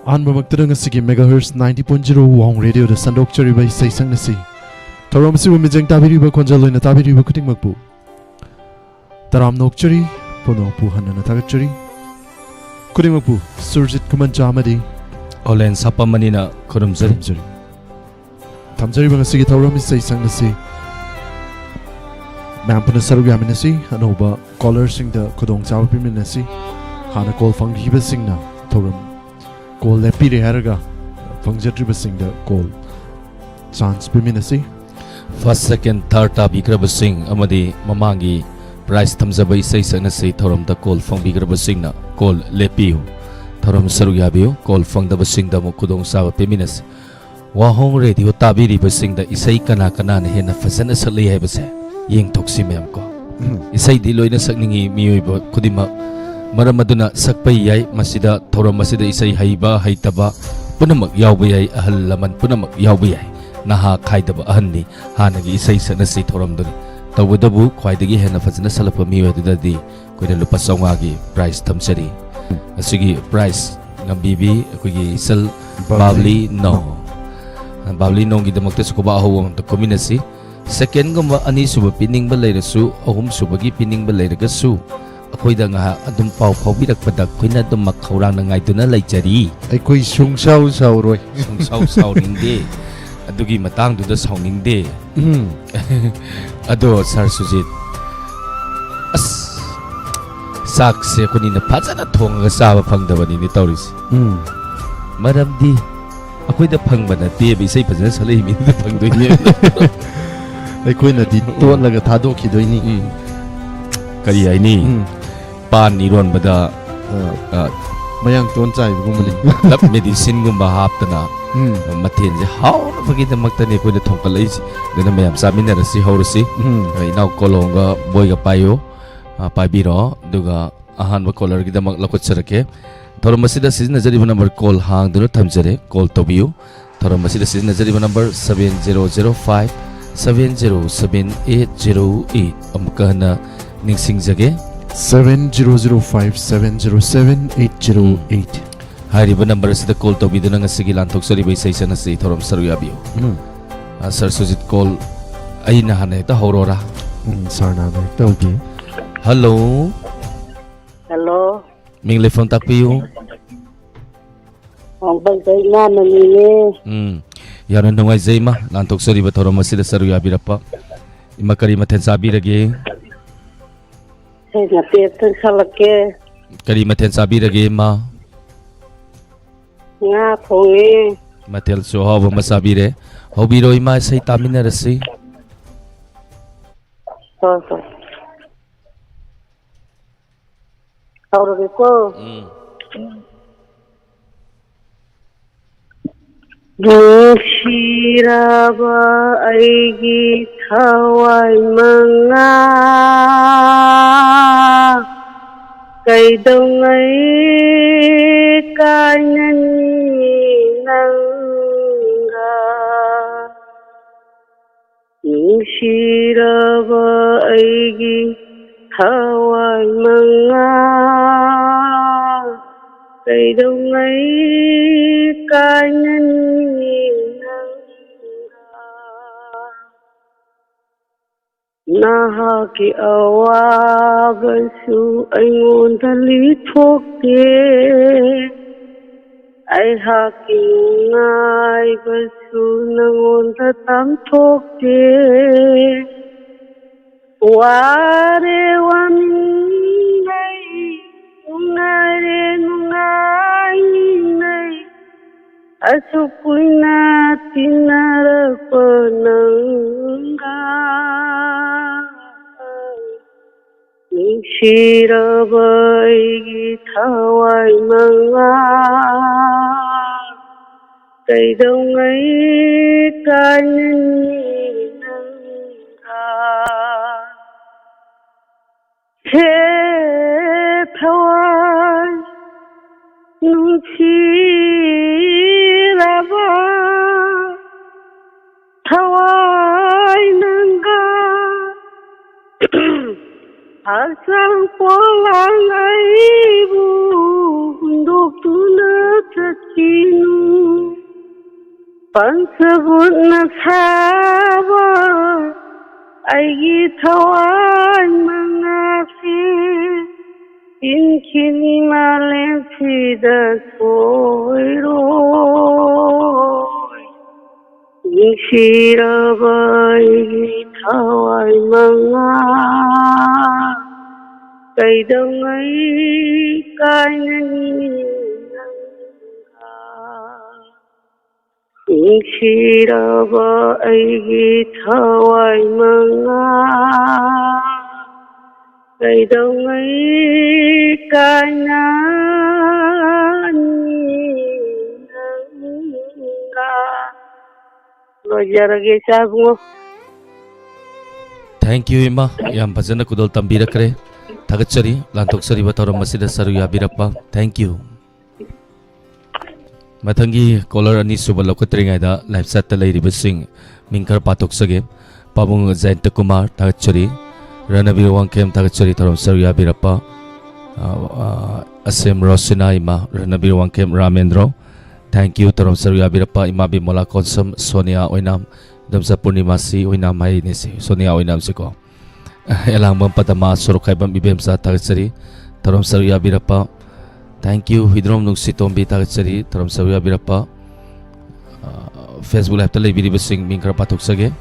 Anbamaktada ngasigi megahertz 90.0 Wong Radio da sandokchariba isai sangnasi Tauramasibu mijang tabiriba konjaloina tabiriba kutingmakpu Taram nokchari ponokpu hanana tagachari Kutingmakpu Surjit Kumancha amadi Olen Sapamanina Kurumzari Tamjariba ngasigi tauram isai sangnasi Mampuna sarug yaminasi anoba caller singda kudong chawa piminasi hana call fanghiba singna tauram call lepire haraga fangjadriba singda call chance piminasi First, second, third tabikraba sing amadi mamangi prize thamjaba isai sangnasi thoramda call fangbikraba singna call lepiu thoram sarug yabiu call fangdaba singda mo kudong chawa piminasi Wahong radio tabiriba singda isai kana kana na hena fazana salai haibase yeng toksi mem ko isai di loina sakningi miyoiba kudima maramaduna sakpai yai masida thoram masida isai haiba haitaba punamak yauba yai ahal laman punamak yauba yai naha khaidaba ahanni hanagi isai sanasi thoram dun tawadabu khwaidagi hena fazana salapa miyoidadi koina lupa sawngagi prize thamsari asigi prize ngambibi kogi sel babli no babli no gi damakta sukuba ahawang to community Second gumba ani suba pining balay rasu ahum suba gi pining balay ragasu akoy da nga adum pau birak padak koy na dum makhaurang na ngay na laijari ay koy sungsaw roy sungsaw hindi adugi matang duda sawningde ado Sir Sujit as sakse kuni na phajana thonga saba phangdabani ni tawris maramdi akoy da phangba na te bisai phajana salai mi da phangdoi ne ꯑꯩꯈꯣꯏꯅ ꯗꯤ ꯇꯣꯠꯂꯒ ꯊꯥꯗꯣꯛꯈꯤꯗꯣꯏꯅꯤ ꯀꯔꯤ ꯍꯥꯏꯅꯤ ꯄꯥꯟ ꯏꯔꯣꯟꯕꯗ ꯃꯌꯥꯡ tone ꯆꯥꯏꯕꯒꯨꯝꯕꯅꯤ ꯂꯞ ꯃꯦꯗꯤꯁꯤꯟꯒꯨꯝꯕ ꯍꯥꯞꯇꯅ ꯃꯊꯦꯜꯁꯦ ꯍꯥꯎꯅꯕꯒꯤꯗꯃꯛꯇꯅꯤ ꯑꯩꯈꯣꯏꯅ ꯊꯣꯡꯀꯠꯂꯛꯏꯁꯤ ꯑꯗꯨꯅ ꯃꯌꯥꯝ ꯆꯥꯃꯤꯟꯅꯔꯁꯤ ꯍꯧꯔꯁꯤ ꯏꯅꯥꯎ ꯀꯣꯂꯣꯡꯒ ꯕꯣꯏꯒ ꯄꯥꯏꯌꯣ ꯄꯥꯏꯕꯤꯔꯣ ꯑꯗꯨꯒ ꯑꯍꯥꯟꯕ ꯀꯣꯂꯔꯒꯤꯗꯃꯛ ꯂꯧꯈꯠꯆꯔꯛꯀꯦ ꯊꯧꯔꯝ ꯑꯁꯤꯗ ꯁꯤꯖꯤꯟꯅꯖꯔꯤꯕ ꯅꯝꯕꯔ ꯀꯣꯜ ꯍꯥꯡꯗꯨꯅ ꯊꯝꯖꯔꯦ ꯀꯣꯜ ꯇꯧꯕꯤꯌꯨ ꯊꯧꯔꯝ ꯑꯁꯤꯗ ꯁꯤꯖꯤꯟꯅꯖꯔꯤꯕ number 7005 7078008 amka na ningsingjage 7005707808 hariba number asida call tawbiduna ngasigi lanthoksoribay isai sanasi thoram saru yabiyo Sir Sujit call ay nahana ita horora sir na tawbi hello ming lefon takpiyo Ang bagay na namili. Yaran nungay zayma lantok sari ba thoram asida saru yabirapa imakari mathen sabirage Say na piyatan salake. kari mathen sabirage ma Nga thongi. matel so hawa masabire hobiro ima say taminarasi So. Kauro ko. Nushiraba aigi thawai manga kaidongai kainani nanga Nushiraba aigi thawai manga kaidongai kainani Nahaki awagasu ayonda lithoke ay haki ngai basu nangonda tamthoke ware waminai nungai nai asupuna tinarapananga Shirabai thawai manga kaidongai kainani nanga he thawai nushiraba thawai nanga Hasang polang aibu Untuk tuna tercinu Pansabut nasaba Aigi tawan mengasih Inkini malen tidak soiroi Sirabai thawai manga Cây đông ấy cái nani Sirabai thawai manga Cây đông ấy cái nani Lojarage sabungo. Thank you Ima yam fazana kudol tambirakre thagachari lantoksari batoram masida saru yabirappa thank you mathangi caller ani suba lokatringai da live chat ta leiriba sing mingkar patoksage pabung Jayanta Kumar thagachari Ranabir Wangkem thagachari toram saru yabirappa Asem Rosina Ima Ranabir Wangkem Ramendro thank you toram saru yabirappa Ima Bimola Konsam Sonia Oinam damsa Purnimasi Oinam hai nesi Sonia Oinam siko elang bam patama surukai bam ibem sa thagachari toram saru yabirappa thank you hidrom nungsi tombi thagachari toram saru yabirappa Facebook live ta leibiri basing mingkar patoksage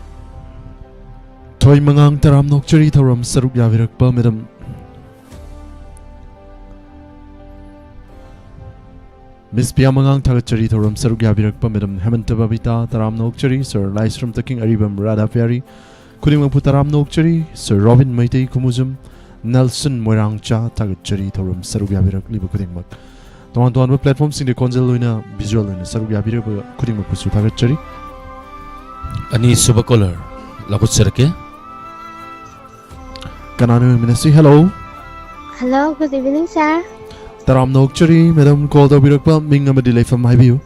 Toy mangang taram nokchari thoram saruk yavirakpa madam Miss Pia mangang thagachari thoram saruk yavirakpa madam Hemanta Babita taram nokchari Sir Laisram Taking Aribam Radha Pyari Kudimang Putaram nokchari Sir Robin Maitei Kumuzum Nelson Moirangcha thagachari thoram saruk yavirak liba kudingmak Tuan tuan ba platform sing de konjal loina visual loina saruk yavirak kudingmak pusu thagachari ani suba caller lakutsarake Kananu Ministry hello Hello, good evening, sir. Taram nokchari madam call da birakpa ming amadi leifam haibiu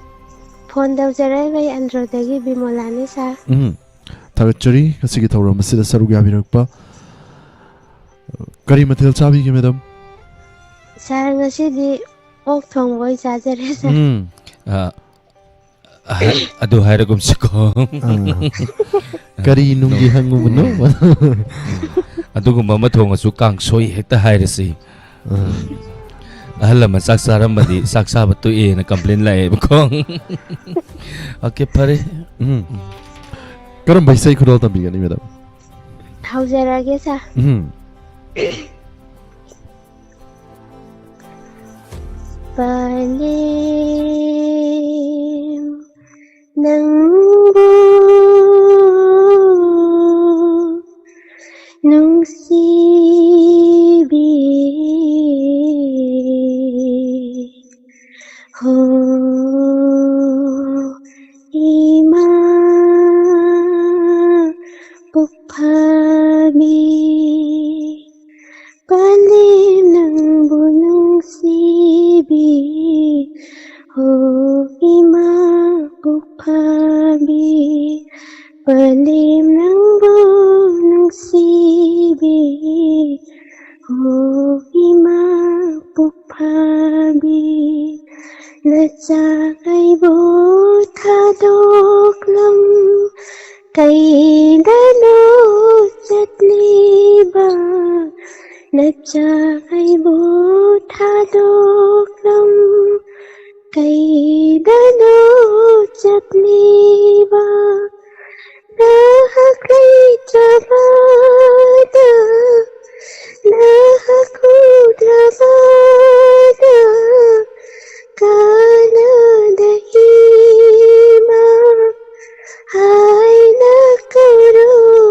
Phone daujarai by Androdagi Bimolani, sir. Thagachari kasigi thoram masida saruk yavirakpa Kari mathil chabi ge madam Sir, ngasi di ok thong boy jajare, sir. adu hairagum siko Kari nunggi hangu no adugumba mathong asu kangsoi hekta hairasi ahla man saksaram badi saksa batu e na complain la e bkong okay pare Karam baisai khudal tambi gani madam Daujarage, sir. Palim nangbu nungsibi ho ima pukpami palim nangbu nungsibi ho ima pukpami palim nangbu nungsibi ho ima pukpami nachakai bo thadoklam kaidano chatliba nachakai bo thadoklam kaidano chatliba nahakai trabada nahaku trabada kana dahima hai nakuruni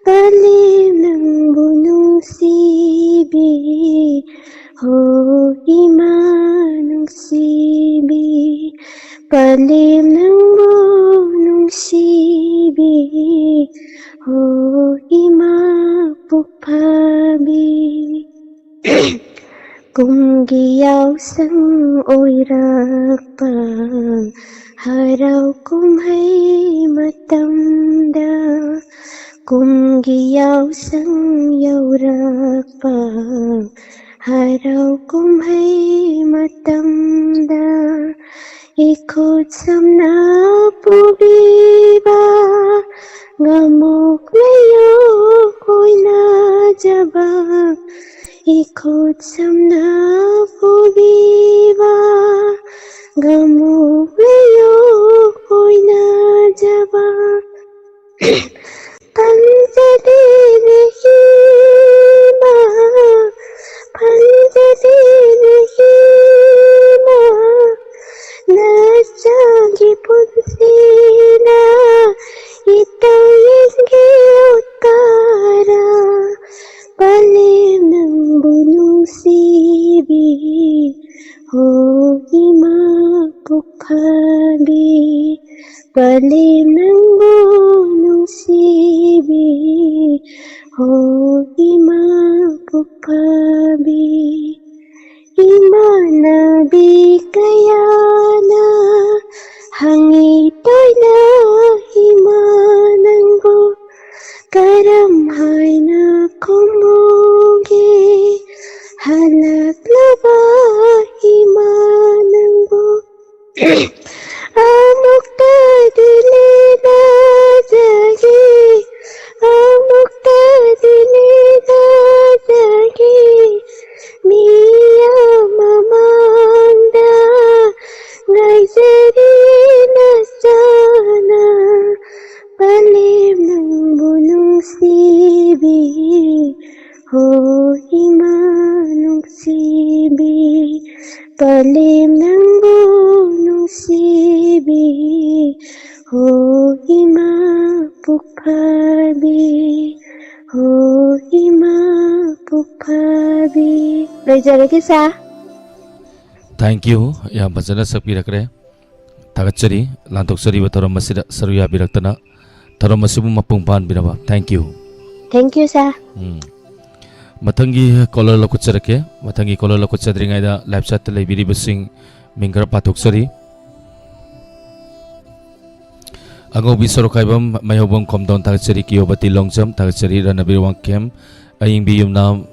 palim nang bunung sibi ho imanung sibi palim nang bunung sibi ho ima pukpabi Kumgiyaw sang oirapa Haraw kumhay matamda ꯀꯨꯝꯒꯤ ꯌꯥꯎꯁꯪ ꯌꯧꯔꯛꯄ ꯍꯔꯥꯎ ꯀꯨꯝꯍꯩ ꯃꯇꯝꯗ 이곳 섬나 뿌리바 감옥 내요 고이나자바 이곳 섬나 뿌리바 감옥 내요 고이나자바 반자들의 힘아 반자들의 힘아 나자기 본시나 이따위게 옷가라 빨리 낭부는 시비 호기마 북하비 빨리 낭부는 시비 호기마 북하비 Imanabi kayana hangitoy na himananggo karamhay na kumugi halaklaba himananggo amok tadili na jagi amok tadili na jagi Mia mamanda ngay serina sana palim ng bunong sibi ho imanong sibi palim ng bunong sibi ho imapukpabi ho imapukpabi Lejare sa Thank you. Yang bajana sakpirakre. Tagachari lantoksari bataram masida saruya biraktana. Taram masibu mapungpan biraba. Thank you. Thank you sa Matangi caller lakutsarake. Matangi caller lakutsadringai da live chat le biri basing mingkar patoksari. Ango bisorokaibam mayobam komdon tagachari kiyobati longjam tagachari ranabirwang kem aying biyum nam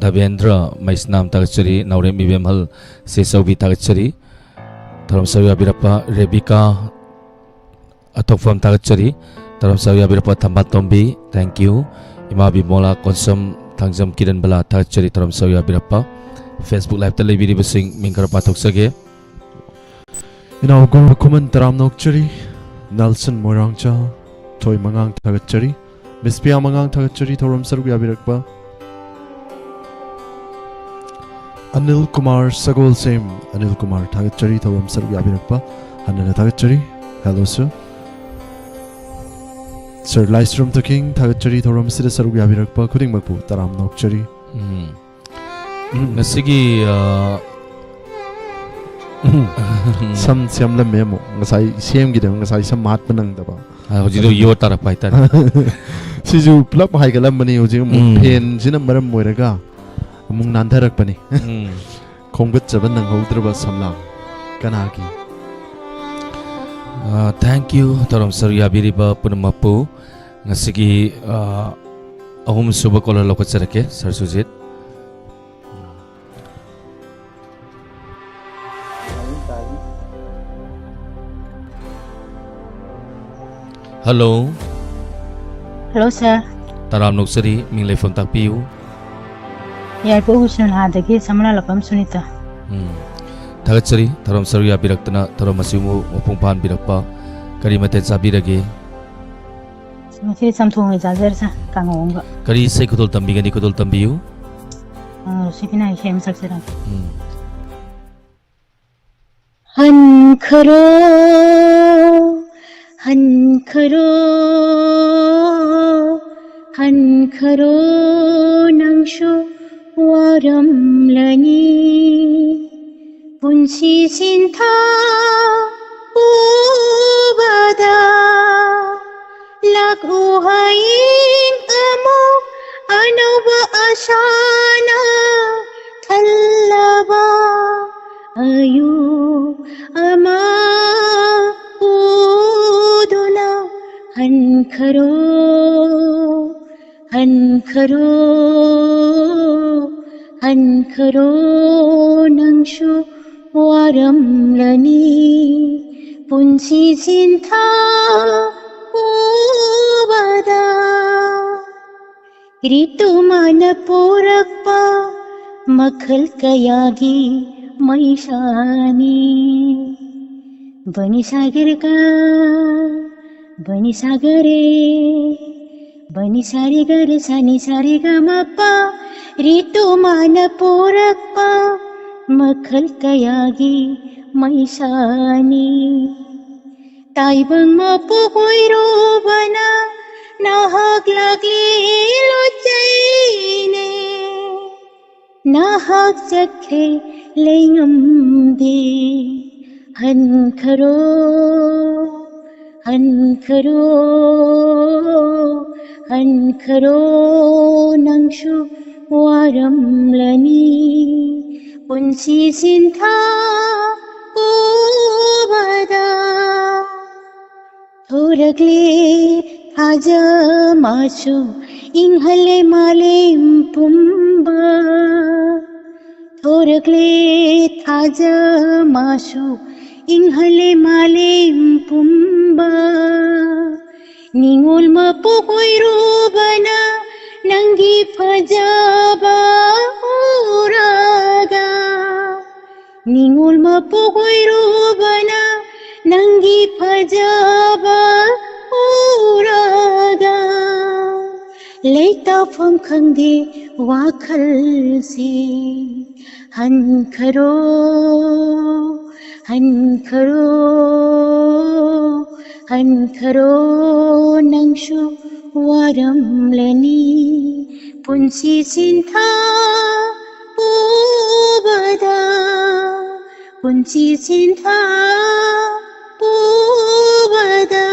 Davendra Maisnam Tagachari Naurem Ibemhal Sesawi Tagachari Taram Sawi Abirapa Rebecca Atokfam Tagachari Taram Sawi Abirapa Tambat Tombi Thank you Ima Bimola Konsum Tangjam Kiran Bala Tagachari Taram Sawi Abirapa Facebook Live Televiri Basing Mingkar Patok Sage Inaw Guru Kuman Taram Nokchari Nelson Morangcha Toy Mangang Tagachari Mispia Mangang Tagachari Taram Sarugi Abirakpa Anil Kumar Sagol Sem Anil Kumar Tagachari Taram Sarugi Abirakpa Hanana Tagachari Hello sir Sir Lystrom the King Tagachari Taram Sida Sarugi Abirakpa Kuding Magpu Taram Nokchari Nasigi Sam Siam la memo ngasai Siam gidam ngasai sam mat panang daba Hojido yo tarak paitan Siju plap hai galam mani hoji pen jina maram moiraga amung nandarak pani Khongbat jaban nang haudraba samlang kanagi Thank you Taram Saruya Biriba Punamapu Ngasigi Ahum Suba Kola Lokotsarake Sir Sujit Hello Hello sir Taram Noksari Minglay Phone Takpiu Airport Hussein Hadagi Samana Lapam Sunita Tagachari Taram Saruya Biraktana Taram Masimu Opungpan Birakpa Karimate Sabirage Masih Samsung Jazer sa Kangongga Kari Sai Kudol Tambigani Kudol Tambiu Sipina Hem Saksera Han Kharo Han Kharo Nangsho Waram Lani Punsi Sinta Ubada Lag Uhayin Amo Anova Asana Tallaba Ayu Ama Uduna Han खरो हन खरो हन खरो नंशु वारमलनी पुंसी सिंथा ubada ऋतुमान पोरप्पा मखल कयागी मैशानी बनी सागर का बनी सागरे बनी सारे गर सानी सारे गमप्पा ऋतुमान पोरप्पा मखल कयागी मैशानी ताइबंग मपोइरो बना नाहक लागली लोचैने नाहक चखे लेंगम दे हन खरो हन खरो हन खरो नंशु वारमलनी पुंसी सिंथा ubada थोरगले आजा माचो इंहले मालेम पुंबा थोरगले आजा माचो इंहले मालेम पुंबा निंगोल मपोइरो बना नंगी फजाबा उरागा निंगोल मपोइरो बना नंगी फजाबा उरागा लेता फम खंगे वाखल से हन खरो हन खरो हन खरो नंशु वारमलनी पुंसी सिंथा ubada पुंसी सिंथा ubada.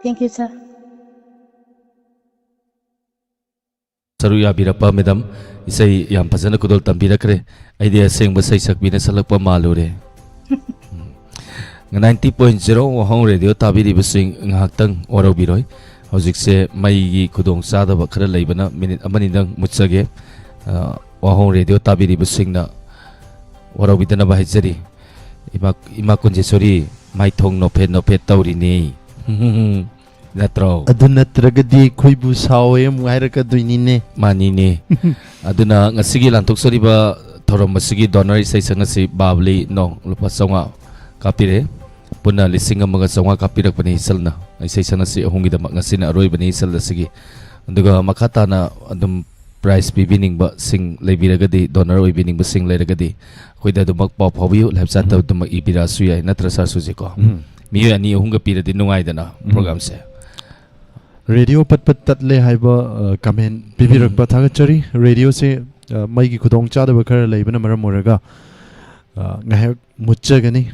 Thank you, sir. Saru yabirapa medam isai yam phajana kudol tambirakre aidi asengba sai sakbina salakpa malure 90.0 wahong radio tabiri basing ngaktang orobiroi hojikse mai gi kudong sada ba khara leibana minute amani nang mutsage wahong radio tabiri basing na orobidana ba hajari ima kunjesori mai thong no phet tawri ni natro adu natragadi khoibu sawe muhairaka duinine manine aduna ngasigi lantok soriba thorom masigi donor isai sangasi babli no lupa songa kapire puna lising amaga songa kapirak pani salna isai sangasi hongi da ngasina aroi bani sal dasigi anduga makata na adum prize bibining ba sing leibiragadi donor oi bining ba sing leiragadi koida dumak pau phawiu labsa ta dumak ibira suya natra sar suje ko mi ani honga piradi nungai dana program se radio pat tatle haiba comment bibirak ba thagachari radio se mai gi khudong cha da ba khara leibana maram moraga ngahak muchagani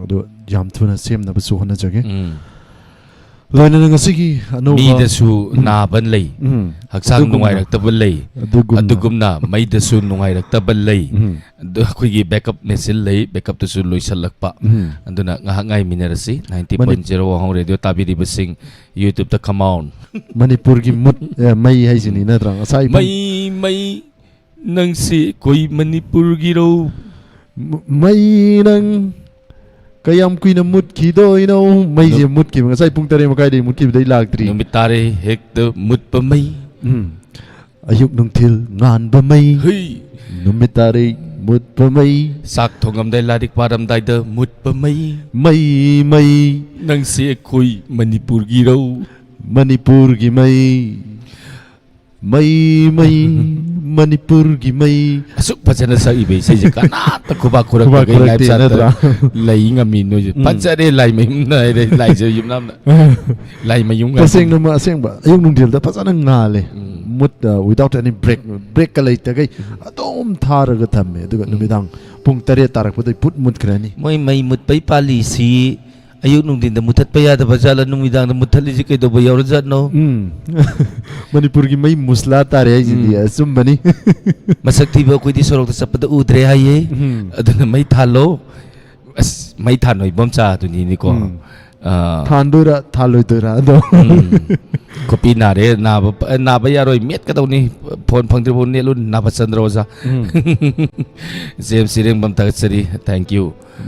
adu jam thuna sem na ba su hona jage loina ngasigi anu mi da su na ban lei haksang nungai rak ta ban lei adugumna mai da su nungai rak ta ban lei adu khoi gi backup message lei backup tu su loisal lakpa anduna ngah ngai minerasi 90.0 wahong radio tabiri basing youtube ta come on manipur gi mut mai hai jini na tra sai mai nang si koi manipur gi ro mai nang kayam kuina mut ki doino mai je mut ki ngasai pung tare makai dei mut ki dei lagtri numitare hek ta mut pa mai ayuk nung thil ngan ba mai hei numitare mut pa mai sak thongam dai ladik param dai da mut pa mai mai nang si koi manipur gi ro manipur gi mai manipur gi mai asuk pajana sa ibe sai jaka na ta kuba kurak ga live sa lai ngami no pajare lai mai na lai je yum nam lai mai yung paseng no ma aseng ba ayung nung dil da pajana ngale mut without any break ka lai ta gai adom thar ga thamme duga numidang pung tare tarak pa dai put mut krani mai mut pai pali si ayuk nung din da mutat pa ya da bajala nung idang da mutali ji kai do ba yaur jat no manipur gi mai musla tare ai ji sum bani masak ti ba koi di sorok da sapda udre haye adana mai thalo as mai thanoi bom cha tu ni ko थांदोरा थालोदोरा दो copy नारे नाबा यारोय met कदौनी phone फंगद्रिबो नेलु नाबा चंद्रोजा जेम सिरेंग बम तगसरी थैंक यू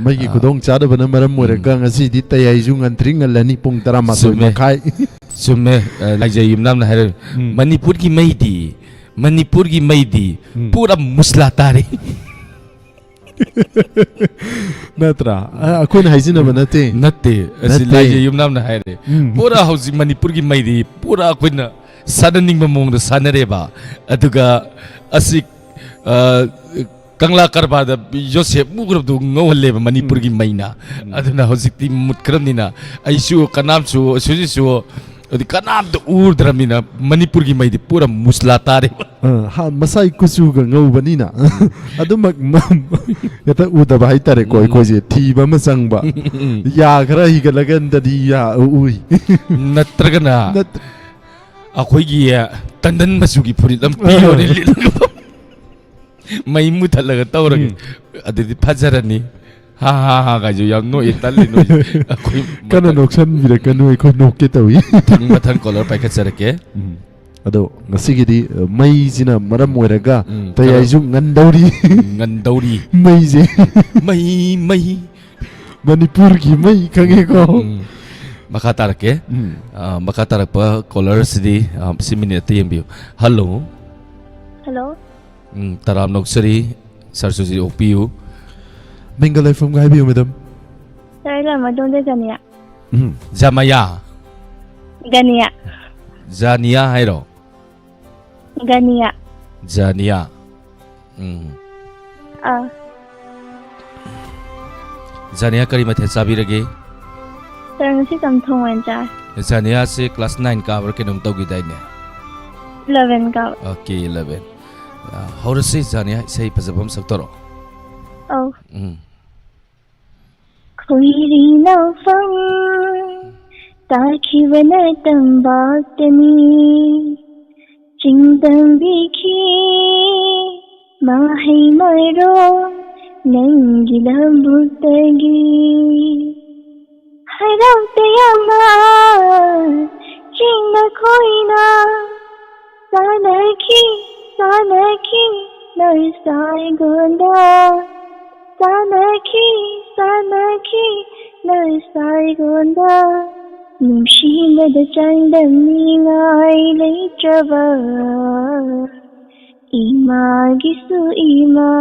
मगी खुदोंग चादबन मरम मोरगा ngasi di tayaizu ngantring ngalani pung 12 makai सुमे लाइजे Yumnam ना है मणिपुर की मैदी पूरा मुस्ला तारे नत्रा अखोन हाइजिन बनते नत्ते असि लाइजे युमनाम ना है पूरा हाउसी मणिपुर की मैदी पूरा अखोन सदनिंग ममोंग सानरेबा अदुगा असि कंगला करबाद जोसेफ मुग्रब दु ngawle मणिपुर की मैना अदुना हौजिकति मुतक्रमनिना आइसु कनामसु सुजिसु अदि कनाम तो उर्द्रमिना मणिपुर की मैदी पूरा मुस्ला तारे हा मसाई कुसु ग ngawbani na adum yata udaba hai tare koi koi je thiba ma sangba ya khara hi ga lagan dadi ya ui नत्रगना अखोई की तंदन मसु की फुरी लम पियो ने मई मुथलगा तौरगे अदि फजरनी हा हा हा गाजो याम नो इतले नो अखोई kana noksan birakanu ko nokke tawi मथन कलर पैके चरके ado ngasigi di mai jina maram moiraga tayaizu ngandori mai je मई manipur ki mai kange ko मखा तारके मखा तारक कलर सिदी सिमिने तयम्बियो हेलो हेलो तराम नोक्सरी सरसुजी ओपियू Bengalai from Gai Biu, madam. Saya madam de Gania. Jamaya Gania. Jania hairo Gania. Jania Jania kari mathe sabirage Saya ngasi tamthong wanja. Jania se class 9 ka bar kenum tawgi dai ne 11 ka. Okay 11 how to say Jania sei pazabam saktoro Oh. Khoiri na fam takhi wana tambatni chingdam bikhi mahai maro nangilam butagi haram tayama chingna khoina sanaki nai sai gonda Sanaki nai sai gonda Nushina da chandam ningai leitrava Ima gisu ima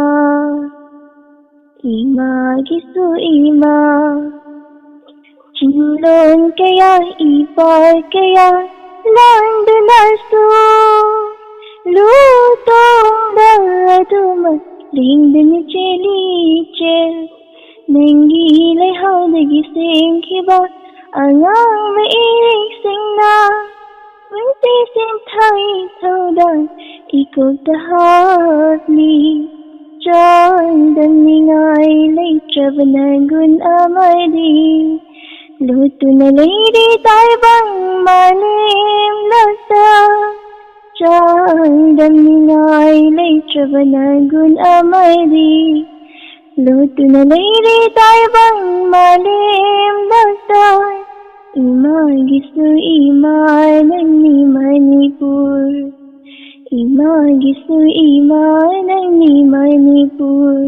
Chinlong kaya ipar kaya Land nasu Lutong daduma Lingdin cheli chel Nengi le haudagi sengkiba Alang me irik singna Winti sing thai thaudan Ikot tahatli Chandan ningai le chavanagun amadi Lutuna lady taibang malim lasa Chandan ningai le chavanagun amadi Lutuna lady taibang malim lasa Imagisu imanani Manipur Imagisu imanani Manipur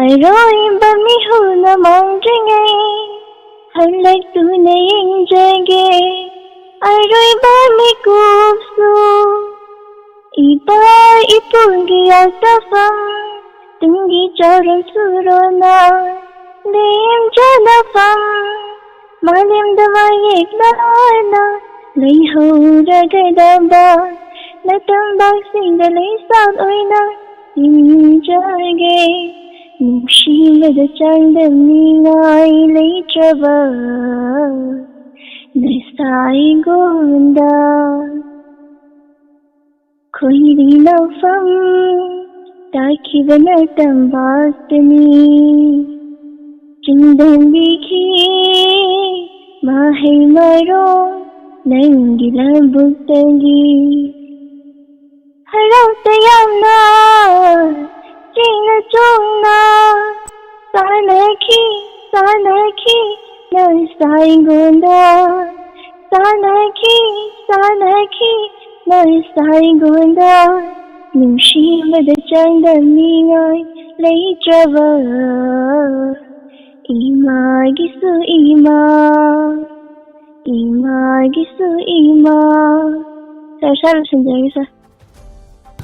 Aroim bamihu na mangringai Halak tu na ingjage Aroy bamikupsu Iba ipungi altafam Tungi charam surona Lim janafam Malim damayik na Layho ragadaba Natambak sindalay sound oina Injage Nushila da chandam ningai leitrava Nisai gonda Khoiri naufam Taki vanatam bastani Chindam bikhi Mahai maro Nangilam butagi Haraw tayamna China chungna Sanaki 너의 쌓인 사나기 너의 쌓인 능심의 장단이가 레이저버 이마기수 잘 신장이사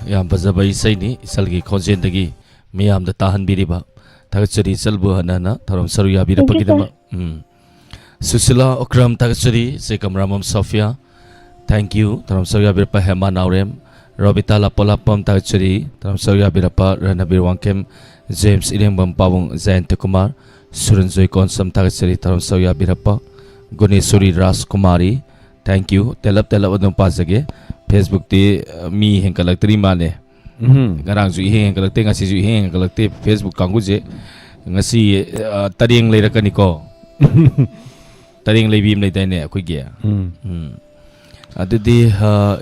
ꯌꯥꯝ ꯐꯖꯕ ꯏꯁꯩꯅꯤ ꯏꯁꯜꯒꯤ ꯈꯣꯟꯖꯦꯜꯗꯒꯤ ꯃꯤꯌꯥꯝꯗ ꯇꯥꯍꯟꯕꯤꯔꯤꯕ ꯊꯥꯒꯠꯆꯔꯤ ꯏꯆꯜꯕꯨ ꯍꯟꯅ ꯊꯧꯔꯝ ꯁꯔꯨꯛ ꯌꯥꯕꯤꯔꯛꯄꯒꯤꯗꯃꯛ ꯁꯨꯁꯤꯂꯥ ꯑꯣꯀ꯭ꯔꯝ ꯊꯥꯒꯠꯆꯔꯤ ꯁꯦꯀꯝꯔꯥꯃꯝ Sophia thank you ꯊꯧꯔꯝ ꯁꯔꯨꯛ ꯌꯥꯕꯤꯔꯛꯄ ꯍꯦꯃꯥ ꯅꯥꯎꯔꯦꯝ ꯔꯣꯕꯤꯇꯥ ꯂꯥꯄꯣꯂꯥꯄꯝ ꯊꯥꯒꯠꯆꯔꯤ ꯊꯧꯔꯝ ꯁꯔꯨꯛ ꯌꯥꯕꯤꯔꯛꯄ ꯔꯅꯕꯤꯔ ꯋꯥꯡꯈꯦꯝ ꯖꯦꯝꯁ ꯏꯔꯦꯡꯕꯝ ꯄꯥꯕꯨꯡ ꯖꯌꯟꯇ ꯀꯨꯃꯥꯔ ꯁꯨꯔꯟꯖꯣꯏ ꯀꯣꯟꯁꯝ ꯊꯥꯒꯠꯆꯔꯤ ꯊꯧꯔꯝ ꯁꯔꯨꯛ ꯌꯥꯕꯤꯔꯛꯄ ꯒꯨꯅꯦꯁꯨꯔꯤ ꯔꯥꯖꯀꯨꯃꯥꯔꯤ ꯊꯦꯡꯛ ꯌꯨ ꯇꯦꯂꯞ ꯑꯗꯨꯝ ꯄꯥꯖꯒꯦ ꯐꯦꯁꯕꯨꯛꯇꯤ ꯃꯤ ꯍꯦꯟꯒꯠꯂꯛꯇ꯭ꯔꯤ ꯃꯥꯜꯂꯦ ꯉꯔꯥꯡꯁꯨ ꯏꯍꯦꯡ ꯍꯦꯟꯒꯠꯂꯛꯇꯦ ꯉꯁꯤꯁꯨ ꯏꯍꯦꯡ ꯍꯦꯟꯒꯠꯂꯛꯇꯦ ꯐꯦꯁꯕꯨꯛ ꯀꯥꯡꯕꯨꯁꯦ ꯉꯁꯤ ꯇꯔꯦꯡ ꯂꯩꯔꯛꯀꯅꯤꯀꯣ ꯇꯔꯦꯡ ꯂꯩꯕꯤ ꯑꯃ ꯂꯩꯗꯥꯏꯅꯦ ꯑꯩꯈꯣꯏꯒꯤ ꯑꯗꯨꯗꯤ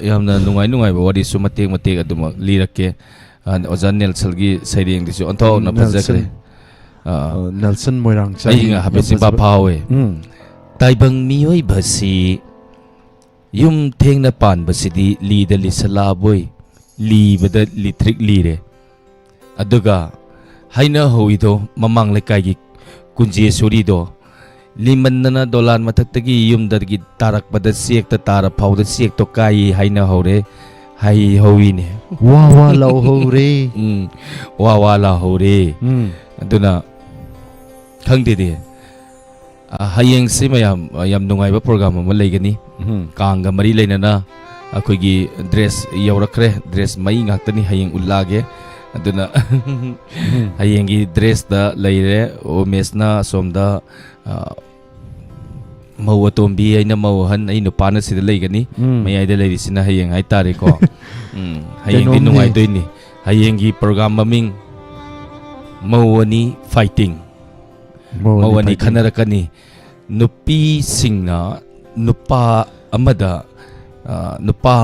ꯌꯥꯝꯅ ꯅꯨꯡꯉꯥꯏꯕ ꯋꯥꯔꯤꯁꯨ ꯃꯇꯦꯛ ꯑꯗꯨꯃꯛ ꯂꯤꯔꯛꯀꯦ ꯑꯣꯖꯥ ꯅꯦꯜꯁꯟꯒꯤ ꯁꯩꯔꯦꯡꯗꯨꯁꯨ ꯑꯣꯟꯊꯣꯛꯅ ꯐꯖꯈ꯭ꯔꯦ ꯅꯦꯜꯁꯟ ꯃꯣꯏꯔꯥꯡꯆꯥꯏ ꯑꯩ ꯍꯥꯏꯐꯦꯠ ꯆꯤꯡꯄꯥ ꯐꯥꯎꯋꯦ ꯇꯥꯏꯕꯪ ꯃꯤꯑꯣꯏꯕꯁꯤ ꯌꯨꯝ ꯊꯦꯡꯅ ꯄꯥꯟꯕꯁꯤꯗꯤ ꯂꯤꯗ ꯂꯤꯁꯜꯂꯛꯑꯕꯣꯏ ꯂꯤꯕꯗ ꯂꯤꯊ꯭ꯔꯤꯛ ꯂꯤꯔꯦ ꯑꯗꯨꯒ ꯍꯩꯅꯍꯧꯏꯗꯣ ꯃꯃꯥꯡ ꯂꯩꯀꯥꯏꯒꯤ ꯀꯨꯟꯖꯦꯁꯣꯔꯤꯗꯣ ꯂꯤꯃꯟꯗꯅ ꯗꯣꯂꯥꯟ ꯃꯊꯛꯇꯒꯤ ꯌꯨꯝꯗꯒꯤ ꯇꯥꯔꯛꯄꯗ ꯆꯦꯛꯇ ꯇꯥꯔ ꯐꯥꯎꯗ ꯆꯦꯛꯇꯣ ꯀꯥꯏ ꯍꯥꯏꯅꯍꯧꯔꯦ ꯍꯩꯍꯧꯏꯅꯦ ꯋꯥ ꯂꯥꯎꯍꯧꯔꯦ ꯋꯥ ꯂꯥꯎꯍꯧꯔꯦ ꯑꯗꯨꯅ ꯈꯪꯗꯦꯗꯤ ꯍꯌꯦꯡꯁꯤ ꯌꯥꯝ ꯅꯨꯡꯉꯥꯏꯕ ꯄ꯭ꯔꯣꯒ꯭ꯔꯥꯝ ꯑꯃ ꯂꯩꯒꯅꯤ ꯀꯥꯡꯒ ꯃꯔꯤ ꯂꯩꯅꯅ ꯑꯩꯈꯣꯏꯒꯤ ꯗ꯭ꯔꯦꯁ ꯌꯧꯔꯛꯈ꯭ꯔꯦ ꯗ꯭ꯔꯦꯁ ꯃꯩ ꯉꯥꯛꯇꯅꯤ ꯍꯌꯦꯡ ꯎꯠꯂꯛꯑꯒꯦ ꯑꯗꯨꯅ ꯍꯌꯦꯡꯒꯤ ꯗ꯭ꯔꯦꯁꯇ ꯂꯩꯔꯦ ꯎꯃꯦꯁꯅ ꯑꯁꯣꯝꯗ ꯃꯧ ꯑꯇꯣꯝꯕꯤ ꯑꯩꯅ ꯃꯧ ꯑꯍꯟ ꯑꯩ ꯅꯨꯄꯥꯅ ꯁꯤꯗ ꯂꯩꯒꯅꯤ ꯃꯌꯥꯏꯗ ꯂꯩꯔꯤꯁꯤꯅ ꯍꯌꯦꯡ ꯍꯥꯏꯇꯥꯔꯦꯀꯣ ꯍꯌꯦꯡꯗꯤ ꯅꯨꯡꯉꯥꯏꯗꯣꯏꯅꯤ ꯍꯌꯦꯡꯒꯤ ꯄ꯭ꯔꯣꯒ꯭ꯔꯥꯝ ꯃꯃꯤꯡ ꯃꯧ ꯑꯅꯤ ꯐꯥꯏꯇꯤꯡ ꯃꯧ ꯑꯅꯤ ꯈꯟꯅꯔꯛꯀꯅꯤ ꯅꯨꯄꯤꯁꯤꯡꯅ ꯅꯨꯄꯥ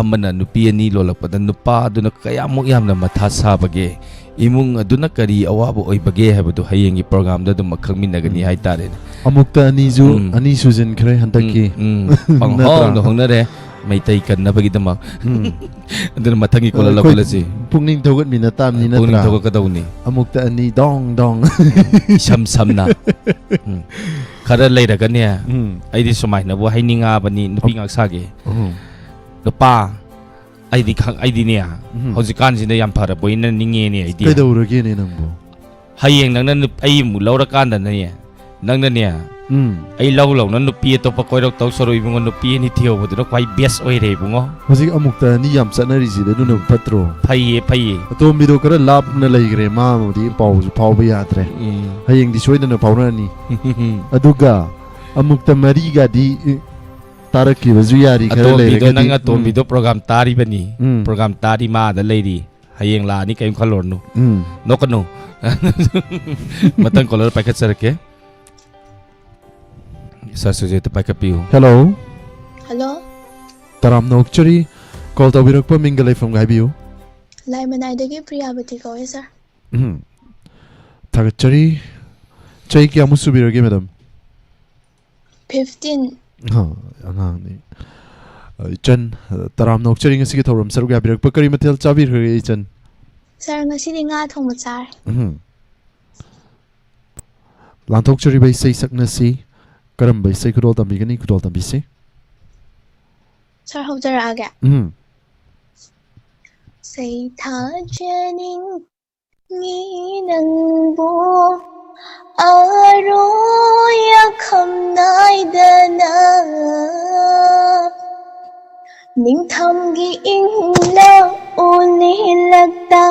ꯑꯃꯅ ꯅꯨꯄꯤ ꯑꯅꯤ ꯂꯣꯜꯂꯛꯄꯗ ꯅꯨꯄꯥꯗꯨꯅ ꯀꯌꯥꯃꯨꯛ ꯌꯥꯝꯅ ꯃꯊꯥ ꯁꯥꯕꯒꯦ ꯏꯃꯨꯡ ꯑꯗꯨꯅ ꯀꯔꯤ ꯑꯋꯥꯕ ꯑꯣꯏꯕꯒꯦ ꯍꯥꯏꯕꯗꯨ ꯍꯌꯦꯡꯒꯤ ꯄ꯭ꯔꯣꯒ꯭ꯔꯥꯝꯗ ꯑꯗꯨꯝ ꯈꯪꯃꯤꯟꯅꯒꯅꯤ ꯍꯥꯏꯇꯥꯔꯦꯅꯦ ꯑꯃꯨꯛꯇ ꯑꯅꯤ ꯁꯨꯖꯤꯟꯈ꯭ꯔꯦ ꯍꯟꯗꯛꯀꯤ ꯄꯪꯍꯣꯡꯗ ꯍꯣꯡꯅꯔꯦ ꯃꯩꯇꯩ ꯀꯟꯅꯕꯒꯤꯗꯃꯛ ꯑꯗꯨꯅ ꯃꯊꯪꯒꯤ ꯀꯣꯜꯂꯁꯤ ꯄꯨꯛꯅꯤꯡ ꯊꯧꯒꯠꯃꯤꯟꯅ ꯇꯥꯕꯅꯤ ꯅꯠꯇ꯭ꯔꯥ ꯄꯨꯛꯅꯤꯡ ꯊꯧꯒꯠꯀꯗꯧꯅꯤ ꯑꯃꯨꯛꯇ ꯑꯅꯤ ꯗꯣꯡ ꯏꯁꯝ ꯁꯝꯅ ꯈꯔ ꯂꯩꯔꯒꯅꯦ ꯑꯩꯗꯤ ꯁꯨꯃꯥꯏꯅꯕꯨ ꯍꯩꯅꯤꯡꯉꯛꯑꯕꯅꯤ ꯅꯨꯄꯤ ꯉꯥꯛ ꯁꯥꯒꯦ ꯅꯨꯄꯥ ꯑꯩꯗꯤꯅꯦ ꯍꯧꯖꯤꯛꯀꯥꯟꯁꯤꯗ ꯌꯥꯝ ꯐꯔꯕꯣꯏꯅ ꯅꯤꯡꯉꯦꯅꯦ ꯑꯩꯗꯤ ꯀꯩꯗꯧꯔꯒꯦꯅꯦ ꯅꯪꯕꯨ ꯍꯌꯦꯡ ꯅꯪꯅ ꯑꯩ ꯑꯃꯨꯛ ꯂꯧꯔꯀꯥꯟꯗꯅꯦ ꯅꯪꯅꯅꯦ ꯑꯩ ꯂꯧꯅ ꯅꯨꯄꯤ ꯑꯇꯣꯞꯄ ꯀꯣꯏꯔꯛꯇꯧ ꯁꯔꯨꯛ ꯏꯕꯨꯡꯉꯣ ꯅꯨꯄꯤ ꯑꯅꯤ ꯊꯤꯍꯧꯕꯗꯨꯅ ꯈ꯭ꯋꯥꯏ ꯕꯦꯁ ꯑꯣꯏꯔꯦ ꯏꯕꯨꯡꯉꯣ ꯍꯧꯖꯤꯛ ꯑꯃꯨꯛꯇ ꯑꯅꯤ ꯌꯥꯝ ꯆꯠꯅꯔꯤꯁꯤꯗ ꯑꯗꯨꯅ ꯐꯠꯇ꯭ꯔꯣ ꯐꯩꯌꯦ ꯑꯇꯣꯝꯕꯤꯗꯣ ꯈꯔ ꯂꯥꯞꯅ ꯂꯩꯈ꯭ꯔꯦ ꯃꯥꯕꯨꯗꯤ ꯄꯥꯎꯁꯨ ꯐꯥꯎꯕ ꯌꯥꯗ꯭ꯔꯦ ꯍꯌꯦꯡꯗꯤ ꯁꯣꯏꯗꯅ ꯐꯥꯎꯔꯛꯑꯅꯤ ꯑꯗꯨꯒ ꯑꯃꯨꯛꯇ ꯃꯔꯤꯒꯗꯤ ꯇꯥꯔꯛꯈꯤꯕꯁꯨ ꯌꯥꯔꯤ ꯈꯔ ꯂꯩꯔꯒꯗꯤ ꯅꯪ ꯑꯇꯣꯝꯕꯤꯗꯣ ꯄ꯭ꯔꯣꯒ꯭ꯔꯥꯝ ꯇꯥꯔꯤꯕꯅꯤ ꯄ꯭ꯔꯣꯒ꯭ꯔꯥꯝ ꯇꯥꯔꯤ ꯃꯥꯗ ꯂꯩꯔꯤ ꯍꯌꯦꯡ ꯂꯥꯛꯑꯅꯤ ꯀꯔꯤꯝ ꯈꯜꯂꯨꯔꯅꯨ ꯅꯣꯛꯀꯅꯨ ꯃꯊꯪ ꯀꯣꯂꯔ ꯄꯥꯏꯈꯠꯆꯔꯛꯀꯦ ꯁꯥꯔ ꯁꯨꯖꯦꯠꯇ ꯄꯥꯏꯈꯠꯄꯤꯌꯨ ꯍꯜꯂꯣ ꯇꯔꯥꯝꯅ ꯑꯣꯛꯆꯔꯤ ꯀꯣꯜ ꯇꯧꯕꯤꯔꯛꯄ ꯃꯤꯡꯒ ꯂꯩꯐꯝꯒ ꯍꯥꯏꯕꯤꯌꯨ ꯂꯥꯏꯃꯅꯥꯏꯗꯒꯤ ꯄ꯭ꯔꯤꯌꯥꯕꯇꯤ ꯀꯧꯋꯦ ꯁꯥꯔ ꯊꯥꯒꯠꯆꯔꯤ ꯆꯍꯤ ꯀꯌꯥꯃꯨꯛ ꯁꯨꯕꯤꯔꯒꯦ ꯃꯦꯗꯝ 15 ꯑꯉꯥꯡꯅꯤ ꯏꯆꯟ ꯇꯔꯥꯝꯅ ꯑꯣꯛꯆꯔꯤ ꯉꯁꯤꯒꯤ ꯊꯧꯔꯝ ꯁꯔꯨꯛ ꯌꯥꯕꯤꯔꯛꯄ ꯀꯔꯤ ꯃꯊꯦꯜ ꯆꯥꯕꯤꯈ꯭ꯔꯒꯦ ꯏꯆꯟ ꯁꯥꯔ ꯉꯁꯤꯗꯤ ꯉꯥ ꯊꯣꯡꯕ ꯆꯥꯔꯦ ꯂꯥꯟꯊꯣꯛꯆꯔꯤꯕ ꯏꯁꯩ ꯁꯛꯅꯁꯤ ꯀꯔꯝꯕ ꯏꯁꯩ ꯈꯨꯗꯣꯜ ꯇꯝꯕꯤꯒꯅꯤ ꯈꯨꯗꯣꯜ ꯇꯝꯕꯤꯁꯤ ꯁꯥꯔ ꯍꯧꯖꯔꯛꯑꯒꯦ ꯁꯩꯊꯥꯖꯅꯤꯡꯉꯤ ꯅꯪꯕꯨ ꯑꯔꯣꯏ ꯑꯈꯝ ꯅꯥꯏꯗꯅ ꯅꯤꯡꯊꯝꯒꯤ ꯏꯪꯂꯛ ꯎꯂꯦꯜꯂꯛꯇ